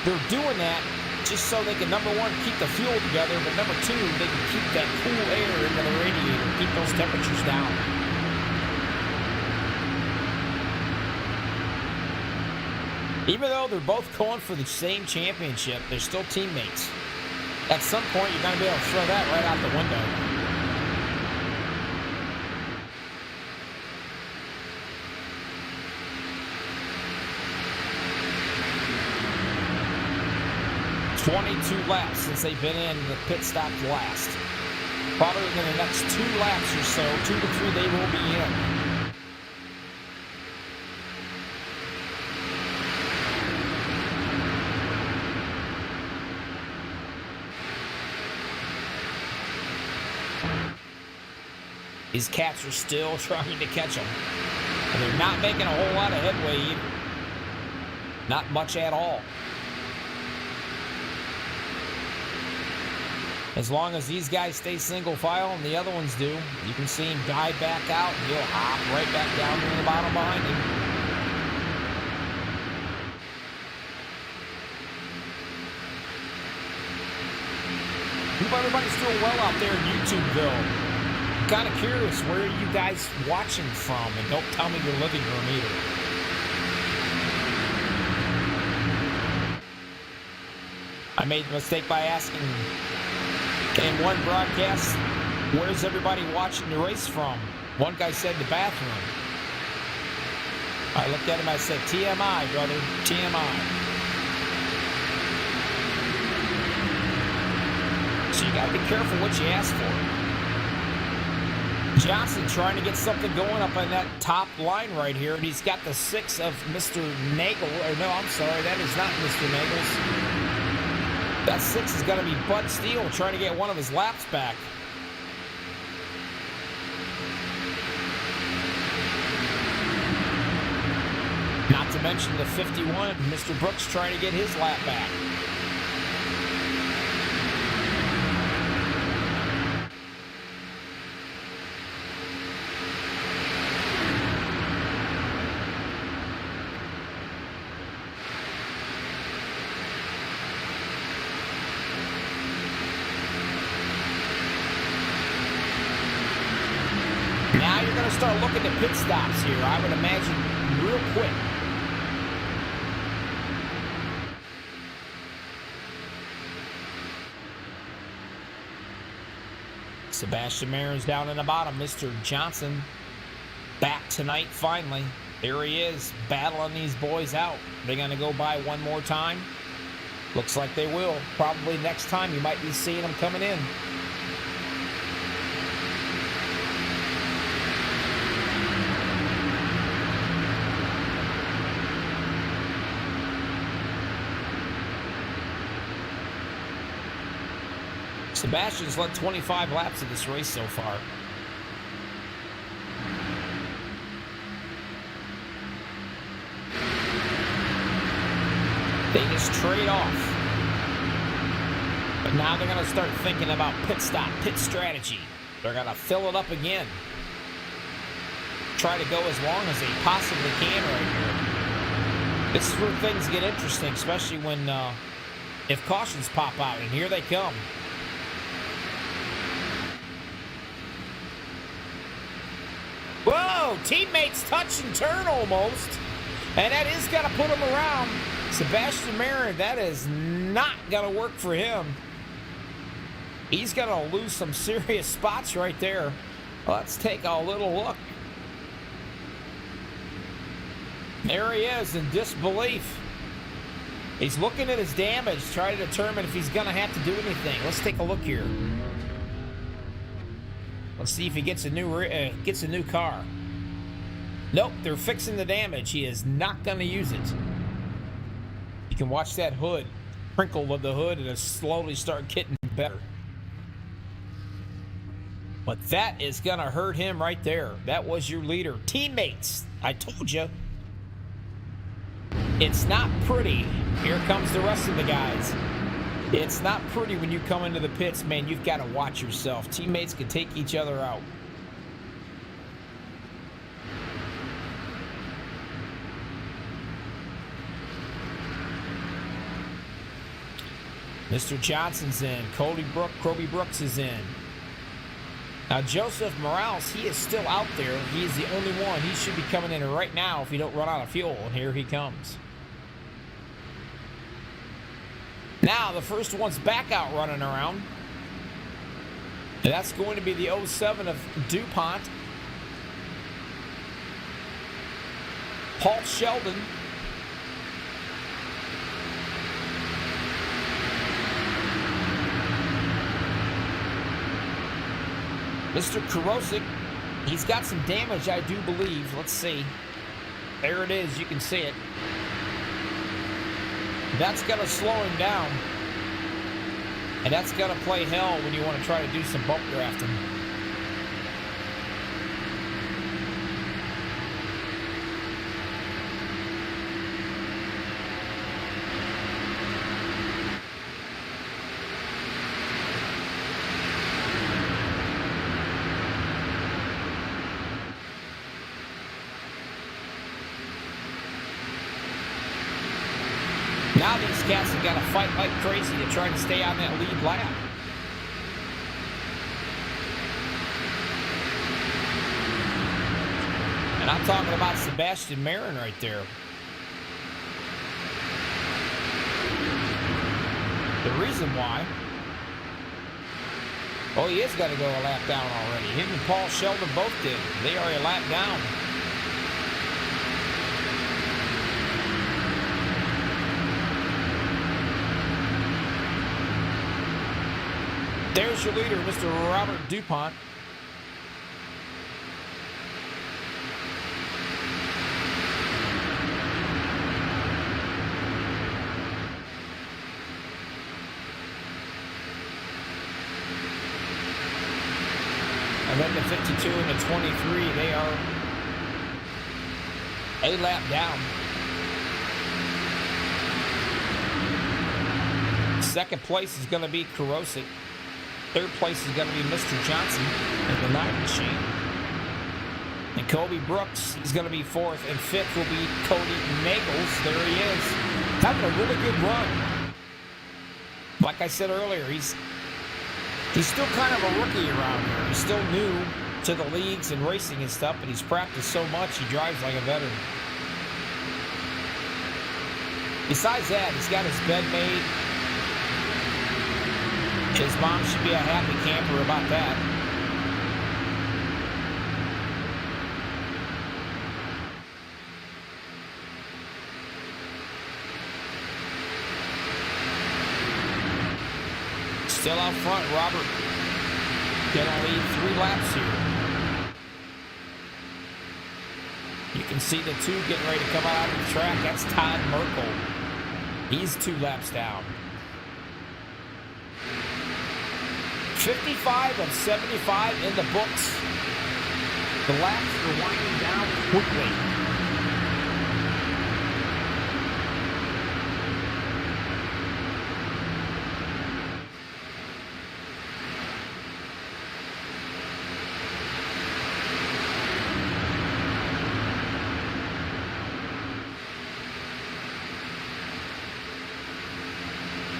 They're doing that just so they can, number one, keep the fuel together, but number two, they can keep that cool air into the radiator, keep those temperatures down. Even though they're both going for the same championship, they're still teammates. At some point, you're going to be able to throw that right out the window. .22 laps since they've been in the pit stop last. Probably in the next 2 laps or so, 2 to 3, they will be in. These cats are still trying to catch them. And they're not making a whole lot of headway either. Not much at all. As long as these guys stay single file and the other ones do, you can see him dive back out and he'll hop right back down to the bottom behind him. Hope everybody's doing well out there in Youtubeville. I'm kind of curious, where are you guys watching from? And don't tell me your living room either. I made the mistake by asking in one broadcast, where's everybody watching the race from? One guy said the bathroom. I looked at him, I said, TMI, brother, TMI. So you gotta be careful what you ask for. Johnson trying to get something going up on that top line right here, and he's got the 6 of Mr. Nagel, or no, I'm sorry, that is not Mr. Nagels. That 6 is going to be Bud Steele trying to get one of his laps back. Not to mention the 51, Mr. Brooks trying to get his lap back. Now you're going to start looking at pit stops here, I would imagine, real quick. Sebastian Marin's down in the bottom. Mr. Johnson back tonight finally. There he is, battling these boys out. They're going to go by one more time. Looks like they will. Probably next time you might be seeing them coming in. Sebastian's led 25 laps of this race so far. They just trade off. But now they're going to start thinking about pit stop, pit strategy. They're going to fill it up again. Try to go as long as they possibly can right here. This is where things get interesting, especially when if cautions pop out, and here they come. Whoa, teammates touch and turn almost. And that is going to put him around. Sebastian Marin, that is not going to work for him. He's going to lose some serious spots right there. Let's take a little look. There he is in disbelief. He's looking at his damage, trying to determine if he's going to have to do anything. Let's take a look here. Let's see if he gets a new car. Nope, they're fixing the damage. He is not going to use it. You can watch that hood, crinkle of the hood, and it'll slowly start getting better. But that is going to hurt him right there. That was your leader. Teammates, I told you. It's not pretty. Here comes the rest of the guys. It's not pretty when you come into the pits, man. You've got to watch yourself. Teammates can take each other out. Mr. Johnson's in. Kobe Brooks is in. Now, Joseph Morales, he is still out there. He is the only one. He should be coming in right now if he don't run out of fuel. And here he comes. Now, the first one's back out running around. And that's going to be the 07 of DuPont. Paul Sheldon. Mr. Kurosik, he's got some damage, I do believe. Let's see. There it is. You can see it. That's going to slow him down. And that's going to play hell when you want to try to do some bump drafting. Now these cats have got to fight like crazy to try to stay on that lead lap. And I'm talking about Sebastian Marin right there. The reason why, oh, he has got to go a lap down already. Him and Paul Sheldon both did. They are a lap down. There's your leader, Mr. Robert DuPont. And then the 52 and the 23, they are a lap down. Second place is going to be Kurosik. Third place is going to be Mr. Johnson in the 9 machine. And Kobe Brooks is going to be fourth, and fifth will be Cody Nagels. There he is. Having a really good run. Like I said earlier, he's still kind of a rookie around here. He's still new to the leagues and racing and stuff, but he's practiced so much, he drives like a veteran. Besides that, he's got his bed made. His mom should be a happy camper about that. Still out front, Robert gonna lead 3 laps here. You can see the 2 getting ready to come out of the track. That's Todd Merkel. He's 2 laps down. 55 of 75 in the books. The laps are winding down quickly.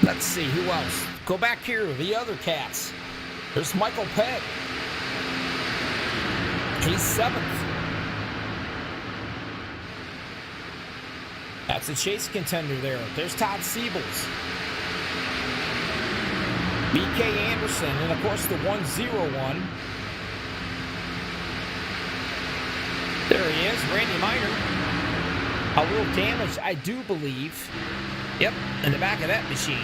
Let's see, who else? Go back here, the other cats. There's Michael Pegg. He's 7th. That's a chase contender there. There's Todd Siebels. B.K. Anderson, and of course the 101. There he is, Randy Miner. A little damage, I do believe. Yep, in the back of that machine.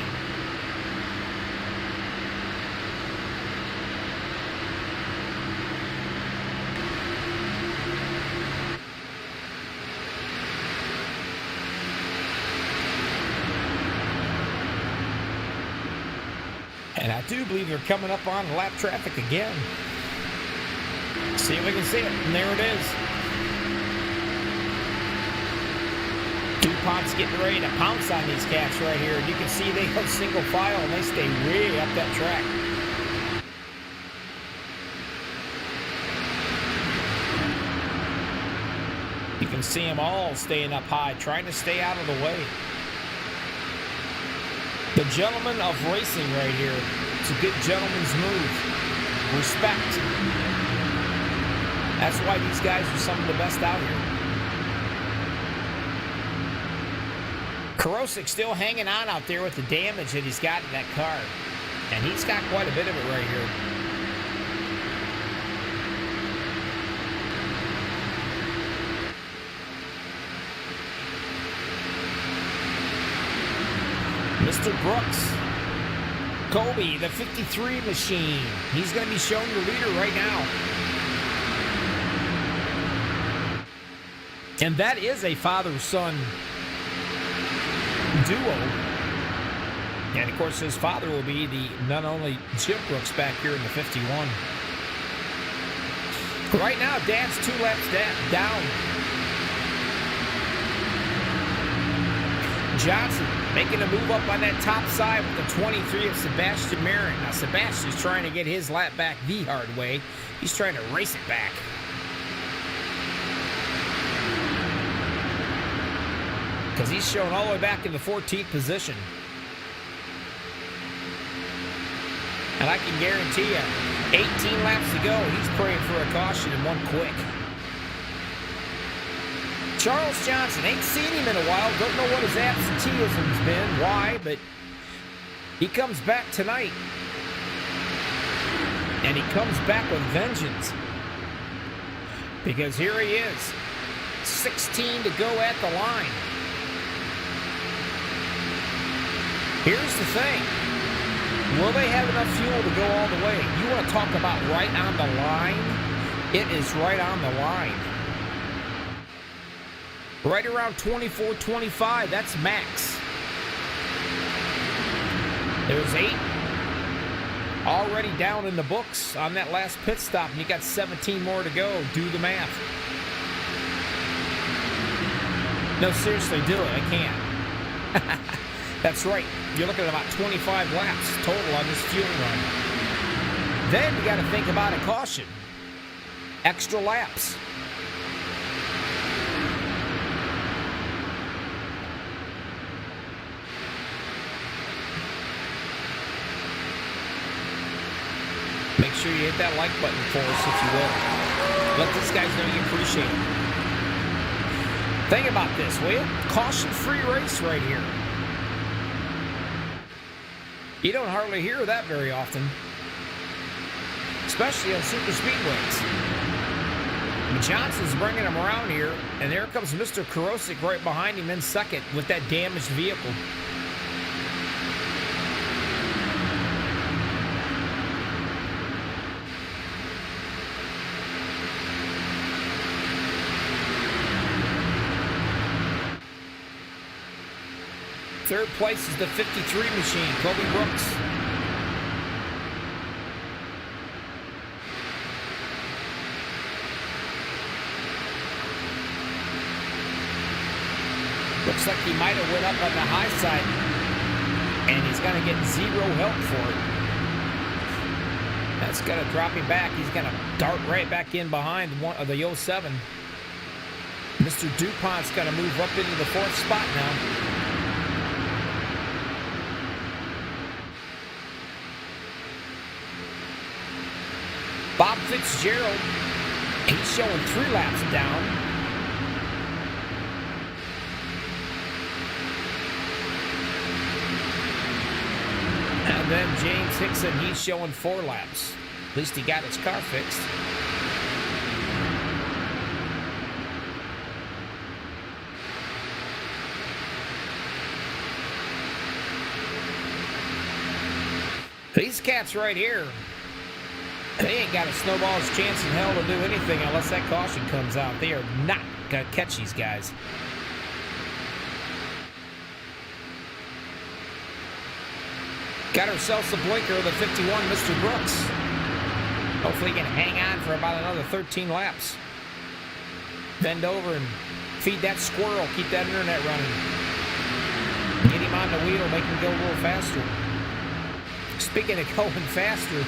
And I do believe they're coming up on lap traffic again. See if we can see it. And there it is. DuPont's getting ready to pounce on these cats right here. And you can see they go single file and they stay way up that track. You can see them all staying up high, trying to stay out of the way. The gentleman of racing right here. It's a good gentleman's move. Respect. That's why these guys are some of the best out here. Karosik still hanging on out there with the damage that he's got in that car. And he's got quite a bit of it right here. Mr. Brooks. Kobe, the 53 machine. He's going to be showing the leader right now. And that is a father-son duo. And of course his father will be the not only Jim Brooks back here in the 51. Right now Dad's 2 laps down. Johnson making a move up on that top side with the 23 of Sebastian Marin. Now Sebastian's trying to get his lap back the hard way. He's trying to race it back. Because he's shown all the way back in the 14th position. And I can guarantee you, 18 laps to go, he's praying for a caution and one quick. Charles Johnson, ain't seen him in a while. Don't know what his absenteeism's been, why, but he comes back tonight. And he comes back with vengeance. Because here he is. 16 to go at the line. Here's the thing. Will they have enough fuel to go all the way? You want to talk about right on the line? It is right on the line. Right around 24-25, that's max. There's 8 already down in the books on that last pit stop, and you got 17 more to go. Do the math. No, seriously, do it. I can't. That's right. You're looking at about 25 laps total on this fuel run. Then you got to think about a caution. Extra laps. Make sure you hit that like button for us if you will. Let these guys know you appreciate it. Think about this, will you? Caution-free race right here. You don't hardly hear that very often, especially on super speedways. Johnson's bringing him around here, and there comes Mr. Karosik right behind him in second with that damaged vehicle. Third place is the 53 machine, Kobe Brooks. Looks like he might have went up on the high side, and he's going to get zero help for it. That's going to drop him back. He's going to dart right back in behind one of the 07. Mr. DuPont's going to move up into the fourth spot now. Bob Fitzgerald, he's showing 3 laps down. And then James Hickson, he's showing 4 laps. At least he got his car fixed. These cats right here, they ain't got a snowball's chance in hell to do anything unless that caution comes out. They are not going to catch these guys. Got ourselves a blinker of the 51, Mr. Brooks. Hopefully he can hang on for about another 13 laps. Bend over and feed that squirrel. Keep that internet running. Get him on the wheel, make him go a little faster. Speaking of going faster,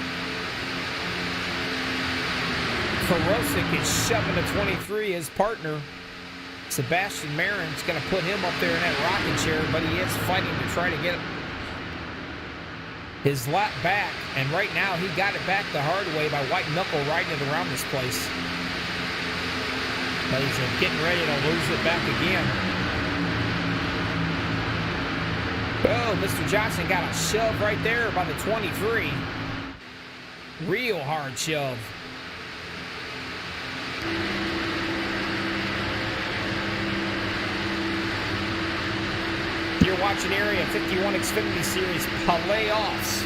Karosik is shoving the 23. His partner, Sebastian Marin's going to put him up there in that rocking chair, but he is fighting to try to get his lap back. And right now, he got it back the hard way by white knuckle riding it around this place. But he's getting ready to lose it back again. Oh, Mr. Johnson got a shove right there by the 23. Real hard shove. You're watching Area 51 Xfinity Series playoffs.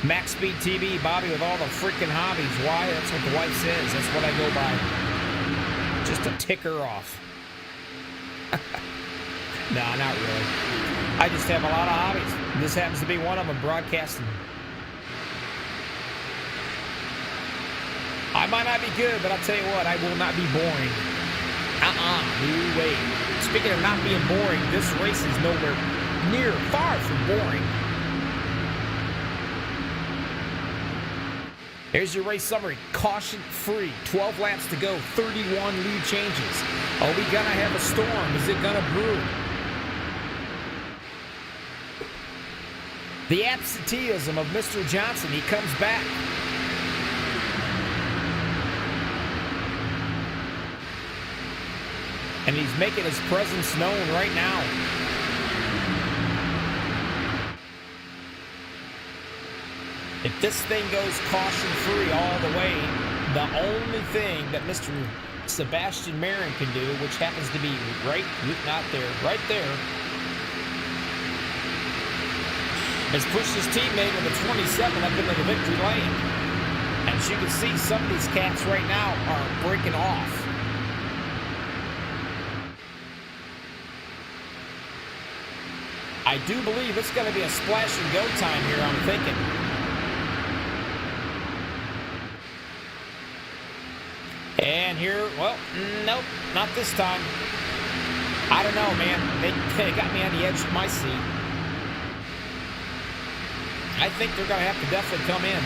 MaxSpeedTV, Bobby with all the freaking hobbies. Why? That's what the wife says. That's what I go by. Just to tick her off. Nah, not really. I just have a lot of hobbies. This happens to be one of them, broadcasting. I might not be good, but I'll tell you what, I will not be boring. No way. Speaking of not being boring, this race is nowhere near, far from boring. Here's your race summary. Caution free. 12 laps to go. 31 lead changes. Are we going to have a storm? Is it going to brew? The absenteeism of Mr. Johnson. He comes back. And he's making his presence known right now. If this thing goes caution-free all the way, the only thing that Mr. Sebastian Marin can do, which happens to be right there, is push his teammate with a 27 up into the victory lane. And as you can see, some of these cats right now are breaking off. I do believe it's going to be a splash and go time here, I'm thinking. And here, well, nope, not this time. I don't know, man. They got me on the edge of my seat. I think they're going to have to definitely come in.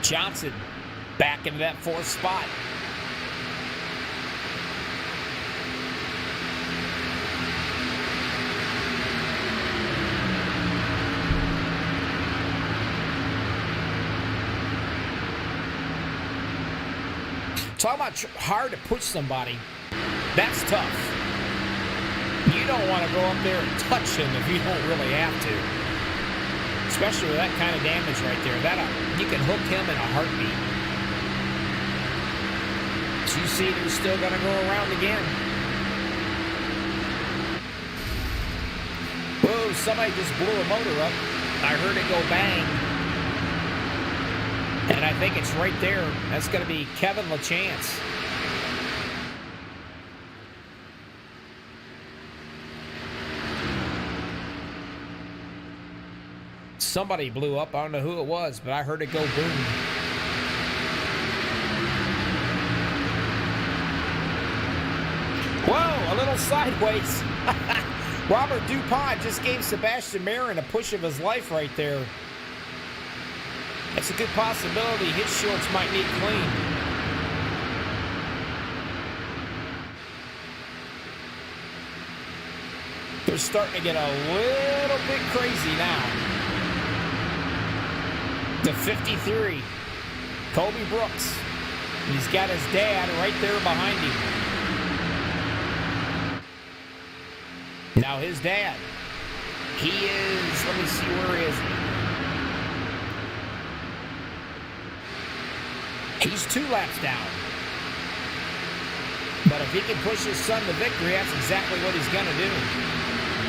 Johnson back into that 4th spot. Talk about hard to push somebody. That's tough. You don't want to go up there and touch him if you don't really have to. Especially with that kind of damage right there. You can hook him in a heartbeat. So you see they're still going to go around again. Whoa, somebody just blew a motor up. I heard it go bang. And I think it's right there. That's going to be Kevin LaChance. Somebody blew up. I don't know who it was, but I heard it go boom. Whoa, a little sideways. Robert DuPont just gave Sebastian Marin a push of his life right there. That's a good possibility. His shorts might need clean. They're starting to get a little bit crazy now. To 53, Kobe Brooks. He's got his dad right there behind him. Now his dad, he is, let me see, where is he? He's 2 laps down. But if he can push his son to victory, that's exactly what he's going to do.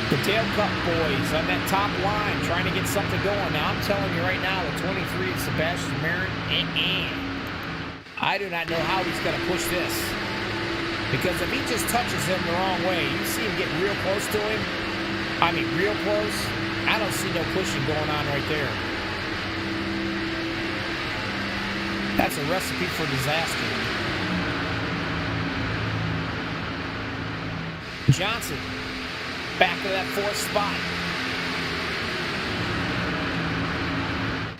The Tail Cup boys on that top line trying to get something going. Now, I'm telling you right now, the 23 of Sebastian Marin, I do not know how he's going to push this. Because if he just touches him the wrong way, you see him get real close to him. I mean, real close. I don't see no pushing going on right there. That's a recipe for disaster. Johnson, back to that 4th spot.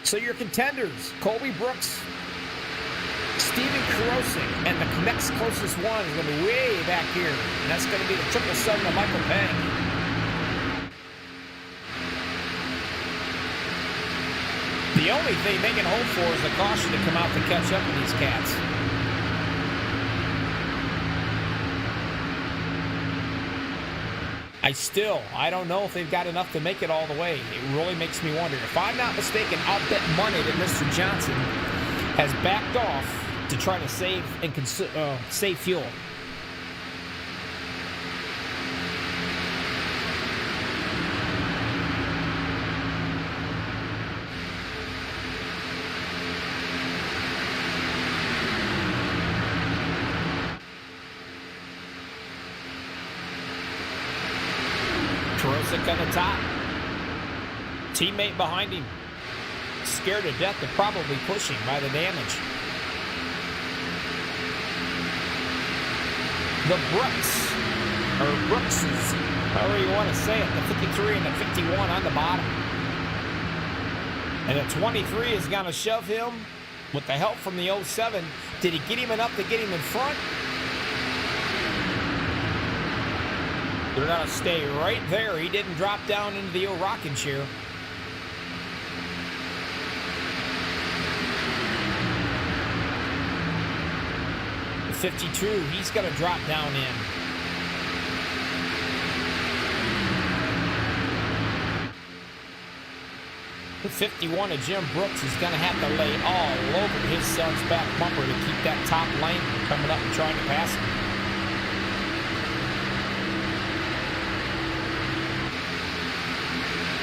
So your contenders, Colby Brooks, Steven Karosik, and the next closest one is going to be way back here. And that's going to be the 777 of Michael Pegg. The only thing they can hope for is a caution to come out to catch up with these cats. I don't know if they've got enough to make it all the way. It really makes me wonder. If I'm not mistaken, I'll bet money that Mr. Johnson has backed off to try to save and save fuel. Karosik on the top. Teammate behind him. Scared to death to probably push him by the damage. The Brooks, or Brookses, however you want to say it, the 53 and the 51 on the bottom. And the 23 is going to shove him with the help from the 07. Did he get him enough to get him in front? They're going to stay right there. He didn't drop down into the old rocking chair. The 52, he's going to drop down in. The 51 of Jim Brooks is going to have to lay all over his son's back bumper to keep that top lane from coming up and trying to pass him.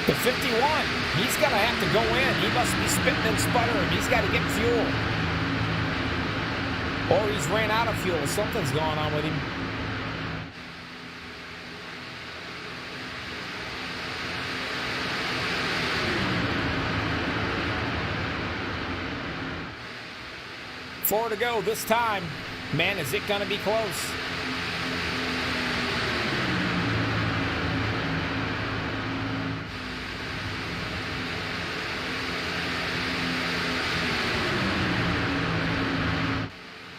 The 51, he's going to have to go in. He must be spitting and sputtering. He's got to get fuel. Or he's ran out of fuel. Something's going on with him. Four to go this time. Man, is it going to be close.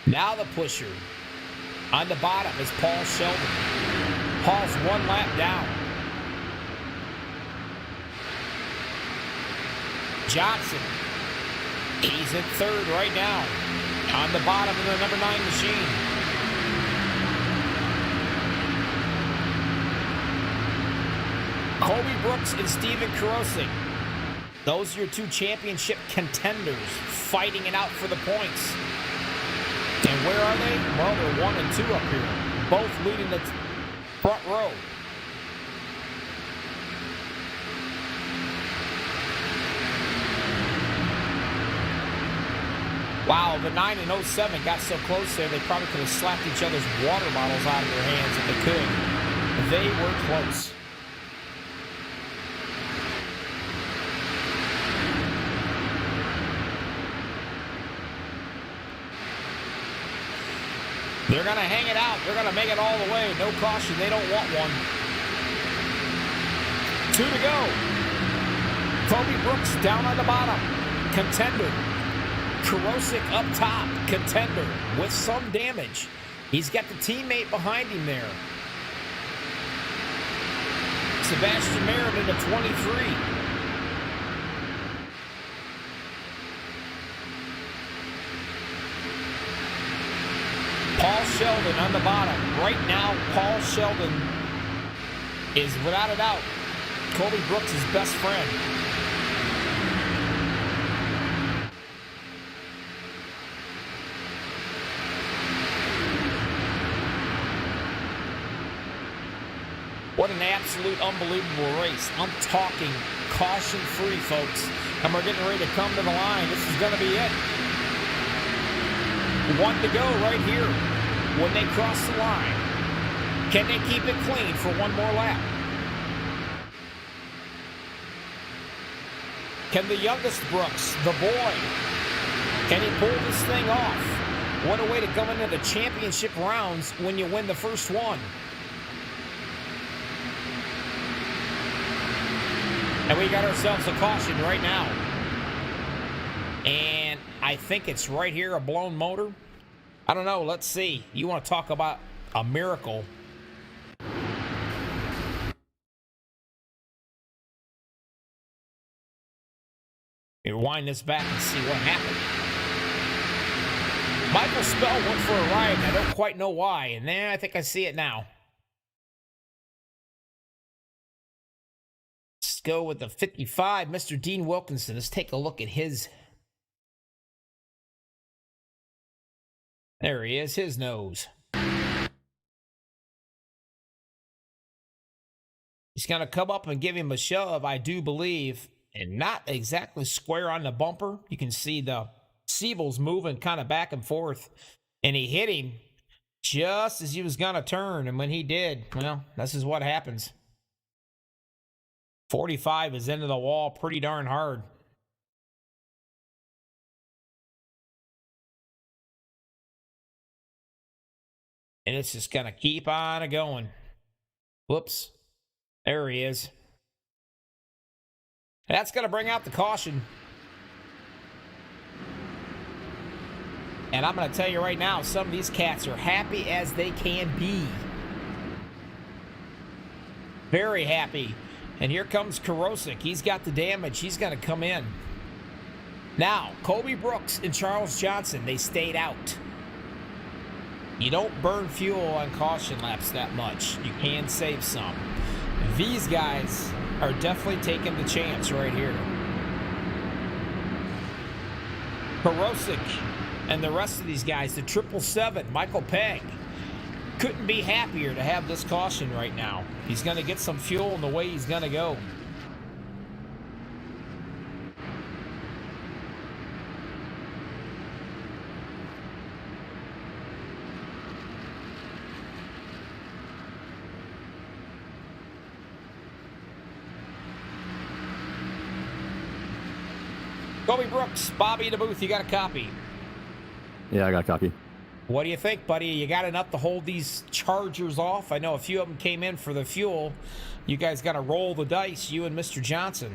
Now the pusher. On the bottom is Paul Sheldon. Paul's one lap down. Johnson. He's in third right now. On the bottom of the number 9 machine. Kobe Brooks and Steven Karosik. Those are your two championship contenders fighting it out for the points. And where are they? Well, they're 1 and 2 up here. Both leading the front row. Wow, the 9 and 07 got so close there, they probably could have slapped each other's water bottles out of their hands if they could. They were close. They're going to hang it out. They're going to make it all the way. No caution. They don't want one. 2 to go. Kobe Brooks down on the bottom. Contender. Karosik up top. Contender with some damage. He's got the teammate behind him there. Sebastian Merritt into 23. Paul Sheldon on the bottom. Right now, Paul Sheldon is, without a doubt, Kobe Brooks' best friend. What an absolute unbelievable race. I'm talking caution-free, folks. And we're getting ready to come to the line. This is going to be it. 1 to go right here when they cross the line. Can they keep it clean for one more lap? Can the youngest Brooks, the boy, can he pull this thing off? What a way to go into the championship rounds when you win the first one. And we got ourselves a caution right now. And I think it's right here, a blown motor. I don't know. Let's see. You want to talk about a miracle. Rewind this back and see what happened. Michael Spell went for a ride, and I don't quite know why. And then I think I see it now. Let's go with the 55, Mr. Dean Wilkinson. Let's take a look at his. There he is, his nose. He's going to come up and give him a shove, I do believe, and not exactly square on the bumper. You can see the Siebel's moving kind of back and forth, and he hit him just as he was going to turn, and when he did, well, this is what happens. 45 is into the wall pretty darn hard. And it's just going to keep on going. Whoops. There he is. That's going to bring out the caution. And I'm going to tell you right now, some of these cats are happy as they can be. Very happy. And here comes Karosik. He's got the damage. He's going to come in. Now, Kobe Brooks and Charles Johnson, they stayed out. You don't burn fuel on caution laps that much. You can save some. These guys are definitely taking the chance right here. Karosik and the rest of these guys, the 777, Michael Pegg, couldn't be happier to have this caution right now. He's going to get some fuel in the way he's going to go. Kobe Brooks, Bobby in the booth, you got a copy? Yeah, I got a copy. What do you think, buddy? You got enough to hold these Chargers off? I know a few of them came in for the fuel. You guys got to roll the dice, you and Mr. Johnson.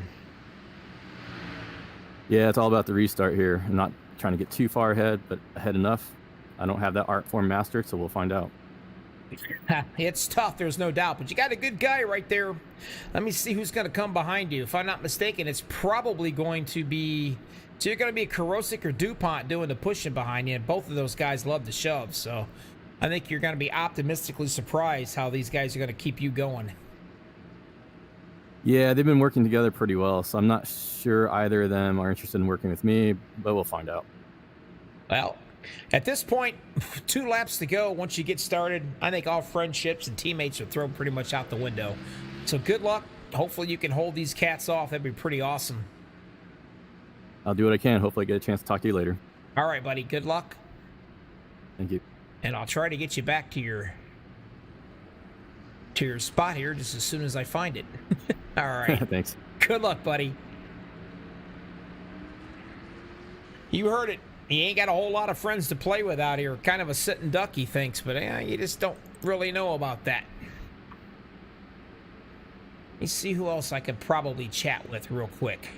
Yeah, it's all about the restart here. I'm not trying to get too far ahead, but ahead enough I don't have that art form mastered, so we'll find out. It's tough, there's no doubt, but you got a good guy right there. Let me see who's going to come behind you. If I'm not mistaken, it's probably going to be... So you're going to be Karosik or DuPont doing the pushing behind you, and both of those guys love to shove, so I think you're going to be optimistically surprised how these guys are going to keep you going. Yeah, they've been working together pretty well, so I'm not sure either of them are interested in working with me, but we'll find out. Well, at this point, 2 laps to go. Once you get started, I think all friendships and teammates are thrown pretty much out the window. So good luck. Hopefully you can hold these cats off. That'd be pretty awesome. I'll do what I can. Hopefully I get a chance to talk to you later. All right, buddy. Good luck. Thank you. And I'll try to get you back to your spot here just as soon as I find it. All right. Thanks. Good luck, buddy. You heard it. He ain't got a whole lot of friends to play with out here. Kind of a sitting duck, he thinks, but you just don't really know about that. Let me see who else I could probably chat with real quick.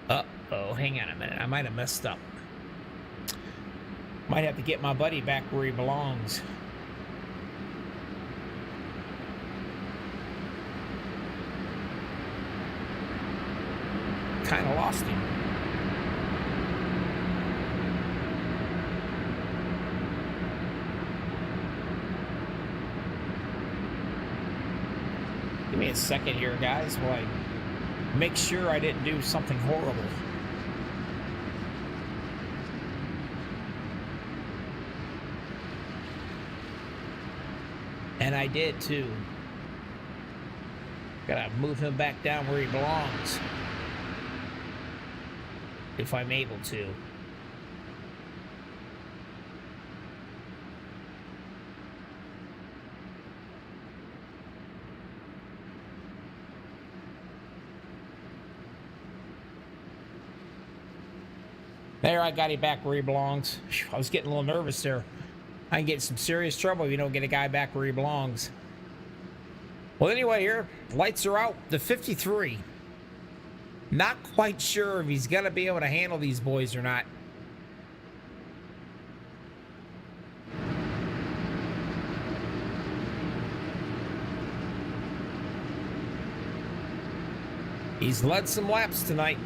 Uh-oh, hang on a minute. I might have messed up. Might have to get my buddy back where he belongs. Kind of lost him. Give me a second here, guys, while I make sure I didn't do something horrible. And I did too. Gotta move him back down where he belongs. If I'm able to. There, I got him back where he belongs. I was getting a little nervous there. I can get in some serious trouble if you don't get a guy back where he belongs. Well, anyway, here, lights are out. The 53. Not quite sure if he's going to be able to handle these boys or not. He's led some laps tonight.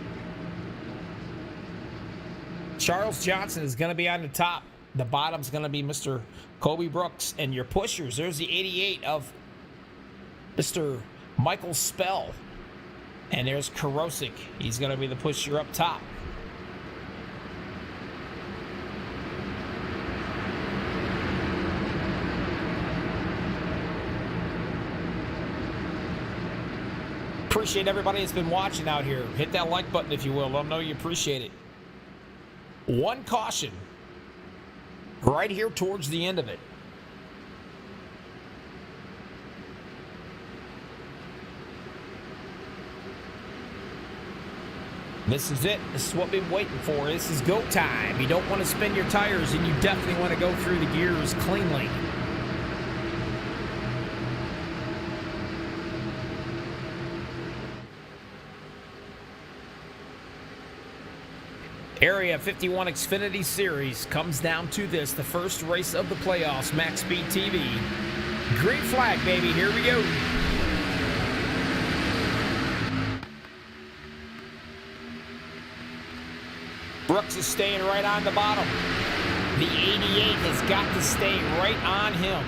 Charles Johnson is going to be on the top. The bottom's going to be Mr. Kobe Brooks. And your pushers, there's the 88 of Mr. Michael Spell. And there's Karosik. He's going to be the pusher up top. Appreciate everybody that's been watching out here. Hit that like button if you will. Let them know you appreciate it. One caution right here towards the end of it. This is it. This is what we've been waiting for. This is go time. You don't want to spin your tires, and you definitely want to go through the gears cleanly. Area 51 Xfinity Series comes down to this, the first race of the playoffs, MaxSpeedTV. Green flag, baby. Here we go. Brooks is staying right on the bottom. The 88 has got to stay right on him.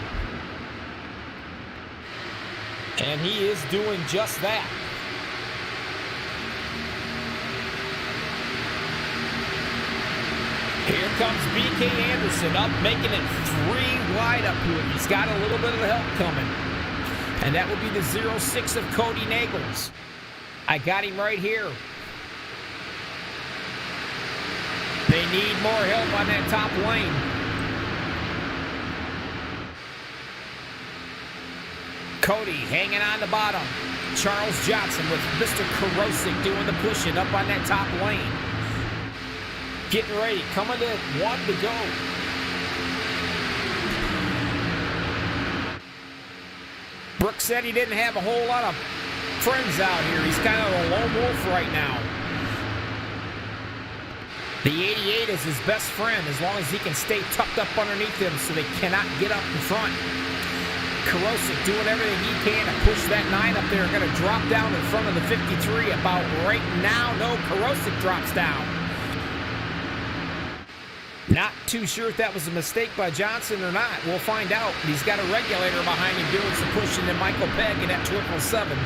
And he is doing just that. Here comes BK Anderson up, making it 3 wide up here. He's got a little bit of help coming. And that will be the 06 of Cody Nagels. I got him right here. They need more help on that top lane. Cody hanging on the bottom. Charles Johnson with Mr. Karosik doing the pushing up on that top lane. Getting ready, coming to 1 to go. Brooks Brooks said he didn't have a whole lot of friends out here. He's kind of a lone wolf right now. The 88 is his best friend as long as he can stay tucked up underneath him so they cannot get up in front. Karosik doing everything he can to push that 9 up there. Going to drop down in front of the 53 about right now. No, Karosik drops down. Not too sure if that was a mistake by Johnson or not. We'll find out. He's got a regulator behind him doing some pushing than Michael Pegg in that 777.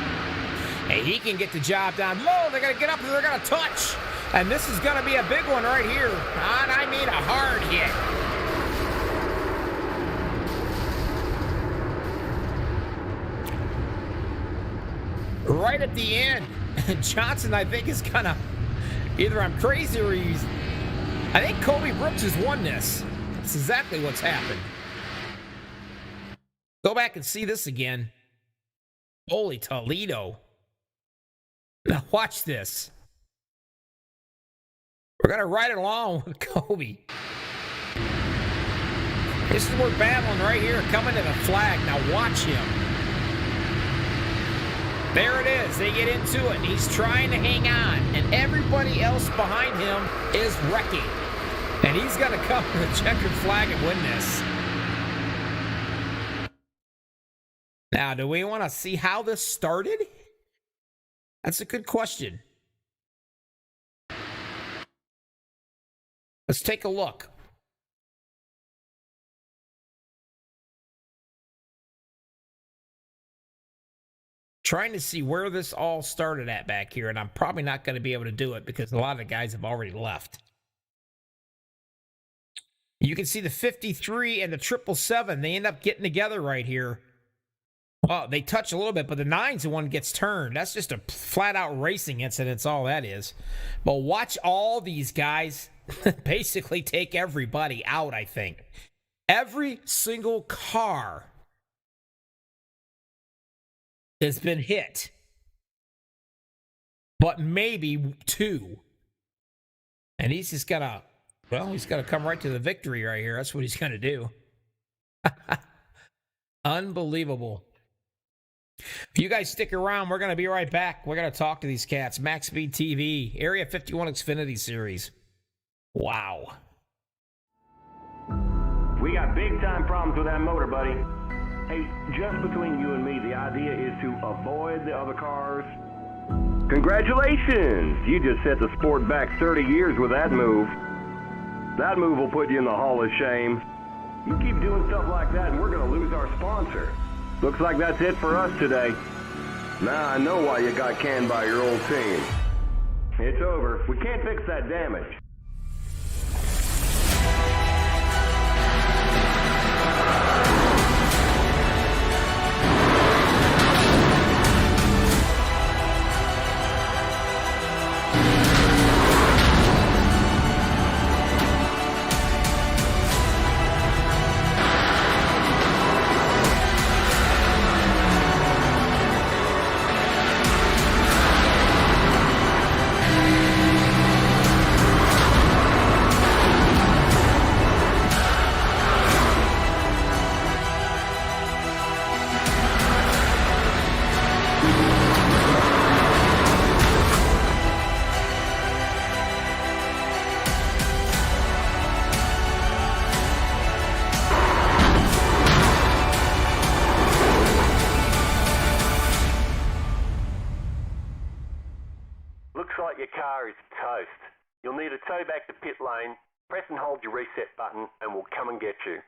Hey, he can get the job done. Whoa, they're going to get up and they're going to touch. And this is going to be a big one right here. And I mean a hard hit. Right at the end, Johnson, I think, is kind of either I'm crazy or he's. I think Kobe Brooks has won this. That's exactly what's happened. Go back and see this again. Holy Toledo. Now watch this. We're going to ride it along with Kobe. This is we're battling right here, coming to the flag. Now watch him. There it is. They get into it. He's trying to hang on, and everybody else behind him is wrecking. And he's going to come to the checkered flag and win this. Now, do we want to see how this started? That's a good question. Let's take a look. Trying to see where this all started at back here, and I'm probably not going to be able to do it because a lot of the guys have already left. You can see the 53 and the 777. They end up getting together right here. Well, they touch a little bit, but the 9's the one that gets turned. That's just a flat-out racing incident. That's all that is. But watch all these guys basically take everybody out, I think. Every single car has been hit, but maybe 2. And he's just gonna, well, he's gonna come right to the victory right here. That's what he's gonna do. Unbelievable. If you guys stick around, we're gonna be right back. We're gonna talk to these cats. MaxSpeedTV, Area 51 Xfinity Series. Wow. We got big time problems with that motor, buddy. Hey, just between you and me, the idea is to avoid the other cars. Congratulations! You just set the sport back 30 years with that move. That move will put you in the Hall of Shame. You keep doing stuff like that and we're going to lose our sponsor. Looks like that's it for us today. Now I know why you got canned by your old team. It's over. We can't fix that damage. Looks like your car is toast. You'll need a tow back to pit lane, press and hold your reset button, and we'll come and get you.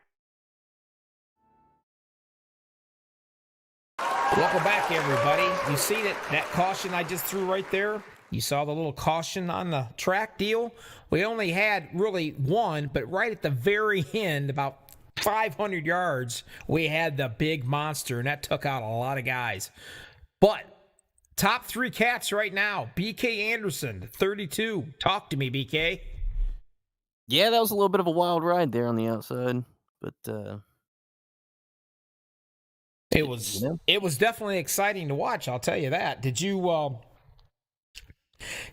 Welcome back, everybody. You see that caution I just threw right there? You saw the little caution on the track deal? We only had really one, but right at the very end, about 500 yards, we had the big monster, and that took out a lot of guys. But top 3 cats right now. BK Anderson, 32. Talk to me, BK. Yeah, that was a little bit of a wild ride there on the outside, but it was definitely exciting to watch. I'll tell you that. Did you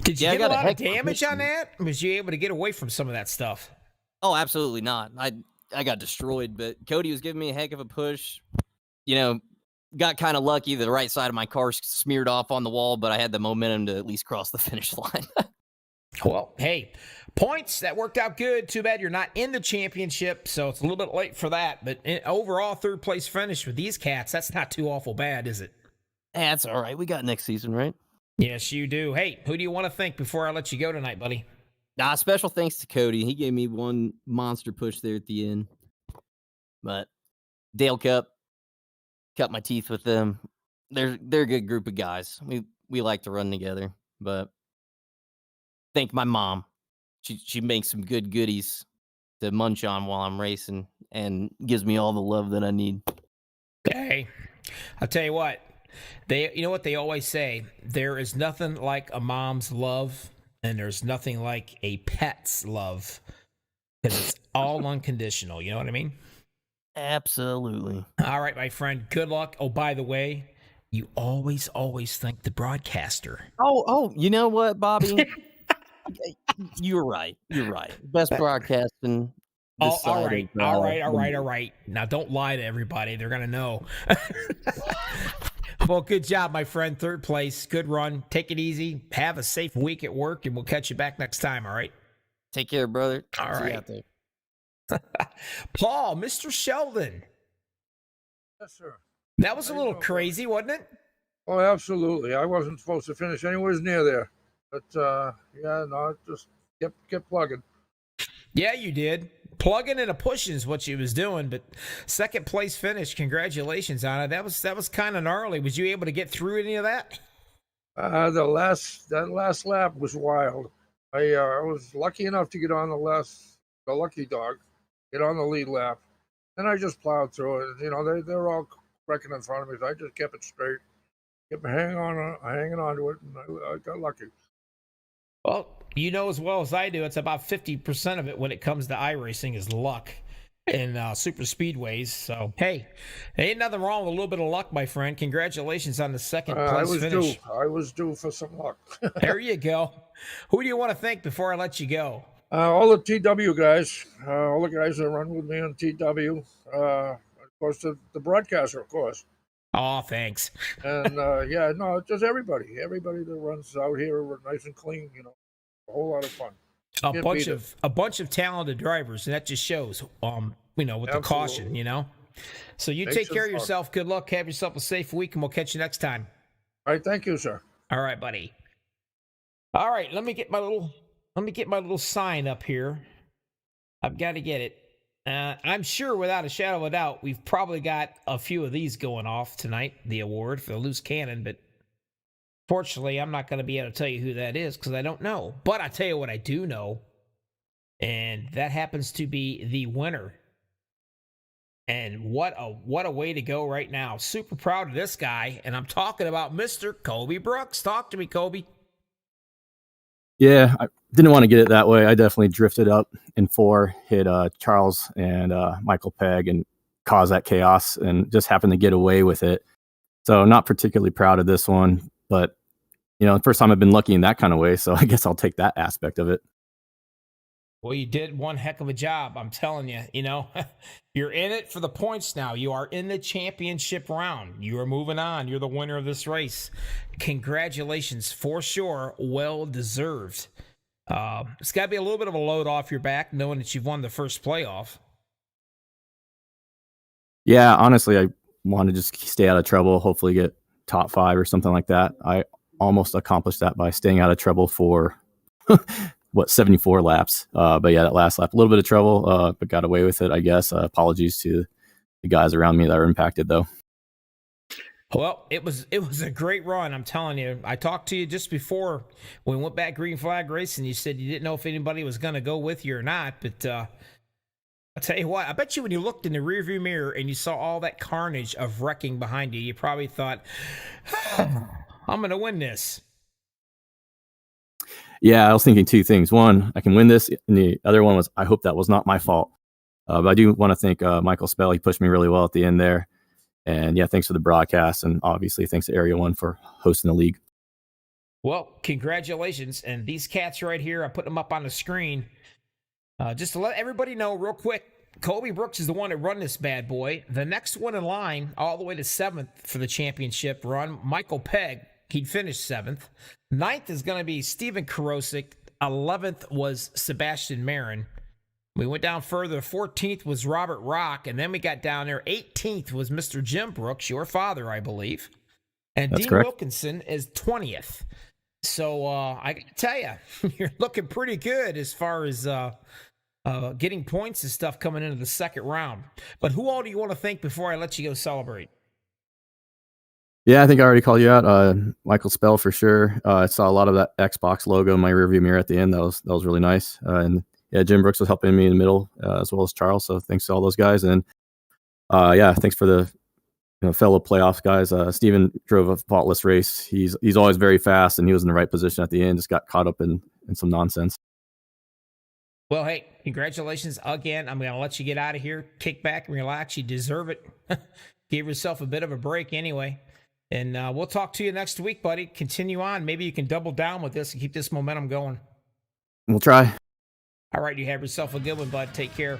get a lot of damage on that? Was you able to get away from some of that stuff? Oh, absolutely not. I got destroyed, but Cody was giving me a heck of a push. You know, got kind of lucky. The right side of my car smeared off on the wall, but I had the momentum to at least cross the finish line. Well, hey, points, that worked out good. Too bad you're not in the championship, so it's a little bit late for that. But overall, third place finish with these cats, that's not too awful bad, is it? That's all right. We got next season, right? Yes, you do. Hey, who do you want to thank before I let you go tonight, buddy? Special thanks to Cody. He gave me one monster push there at the end. But Dale Cup, cut my teeth with them. They're a good group of guys. We like to run together. But thank my mom. She makes some good goodies to munch on while I'm racing and gives me all the love that I need. Hey, I'll tell you what. You know what they always say? There is nothing like a mom's love, and there's nothing like a pet's love, because it's all unconditional. You know what I mean? Absolutely. All right, my friend. Good luck. Oh, by the way, you always thank the broadcaster. Oh, you know what, Bobby? You're right. Best broadcasting. Oh, all right. Now, don't lie to everybody. They're going to know. Well, good job, my friend. Third place. Good run. Take it easy. Have a safe week at work, and we'll catch you back next time, all right? Take care, brother. All See you right. out there. Paul, Mr. Sheldon. Yes, sir. That was a little crazy, wasn't it? Oh, absolutely. I wasn't supposed to finish anywhere near there. But, just kept plugging. Yeah, you did. Plugging and a pushing is what you was doing, but second place finish. Congratulations on it. That was kind of gnarly. Was you able to get through any of that? That last lap was wild. I was lucky enough to get on the lucky dog, get on the lead lap, and I just plowed through it. You know, they're all wrecking in front of me, so I just kept it straight, kept hanging on to it, and I got lucky. Well, you know as well as I do, it's about 50% of it when it comes to iRacing is luck in super speedways. So, hey, ain't nothing wrong with a little bit of luck, my friend. Congratulations on the second place finish. I was due for some luck. There you go. Who do you want to thank before I let you go? All the TW guys, all the guys that run with me on TW. Of course, the broadcaster, of course. Oh, thanks. And just everybody that runs out here, we're nice and clean. You know, a whole lot of fun. A bunch of talented drivers, and that just shows. With the caution, you know. So you take care of yourself. Good luck. Have yourself a safe week, and we'll catch you next time. All right, thank you, sir. All right, buddy. All right, let me get my little sign up here. I've got to get it. I'm sure, without a shadow of a doubt, we've probably got a few of these going off tonight, the award for the loose cannon, but fortunately, I'm not going to be able to tell you who that is because I don't know. But I tell you what I do know, and that happens to be the winner. And what a way to go right now. Super proud of this guy, and I'm talking about Mr. Kobe Brooks. Talk to me, Kobe. Yeah, I didn't want to get it that way. I definitely drifted up in 4, hit Charles and Michael Pegg and caused that chaos and just happened to get away with it. So not particularly proud of this one, but the first time I've been lucky in that kind of way. So I guess I'll take that aspect of it. Well, you did one heck of a job. I'm telling you, you're in it for the points now. You are in the championship round. You are moving on. You're the winner of this race. Congratulations for sure. Well deserved. It's got to be a little bit of a load off your back knowing that you've won the first playoff. Yeah, honestly, I want to just stay out of trouble, hopefully get top 5 or something like that. I almost accomplished that by staying out of trouble for 74 laps. But yeah, that last lap, a little bit of trouble, but got away with it, I guess. Apologies to the guys around me that were impacted, though. Well, it was a great run. I'm telling you. I talked to you just before we went back green flag racing. You said you didn't know if anybody was going to go with you or not. But I'll tell you what, I bet you when you looked in the rearview mirror and you saw all that carnage of wrecking behind you, you probably thought, I'm going to win this. Yeah, I was thinking 2 things. One, I can win this. And the other one was, I hope that was not my fault. But I do want to thank Michael Spell. He pushed me really well at the end there. And yeah, thanks for the broadcast. And obviously, thanks to Area 1 for hosting the league. Well, congratulations. And these cats right here, I put them up on the screen just to let everybody know real quick. Kobe Brooks is the one that run this bad boy. The next one in line, all the way to 7th for the championship run, Michael Pegg. He'd finished 7th. 9th is going to be Steven Karosik. 11th was Sebastian Marin. We went down further. 14th was Robert Rock. And then we got down there. 18th was Mr. Jim Brooks, your father, I believe. And That's Dean correct. Wilkinson is 20th. So I got to tell you, you're looking pretty good as far as getting points and stuff coming into the second round. But who all do you want to thank before I let you go celebrate? Yeah, I think I already called you out. Michael Spell for sure. I saw a lot of that Xbox logo in my rearview mirror at the end. That was really nice. And yeah, Jim Brooks was helping me in the middle as well as Charles. So thanks to all those guys. And yeah, thanks for the fellow playoffs guys. Steven drove a faultless race. He's always very fast, and he was in the right position at the end. Just got caught up in some nonsense. Well, hey, congratulations again. I'm going to let you get out of here, kick back and relax. You deserve it. Give yourself a bit of a break anyway. And we'll talk to you next week, buddy. Continue on. Maybe you can double down with this and keep this momentum going. We'll try. All right, you have yourself a good one, bud. Take care.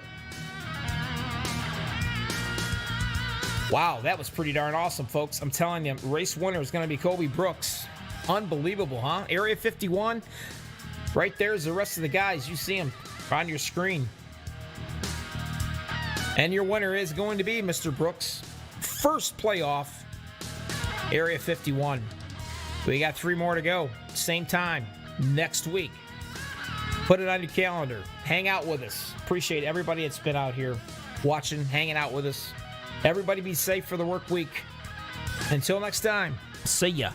Wow, that was pretty darn awesome, folks. I'm telling you, race winner is going to be Kobe Brooks. Unbelievable, huh? Area 51. Right there's the rest of the guys. You see them on your screen. And your winner is going to be Mr. Brooks. First playoff, Area 51. We got 3 more to go. Same time next week. Put it on your calendar. Hang out with us. Appreciate everybody that's been out here watching, hanging out with us. Everybody be safe for the work week. Until next time, see ya.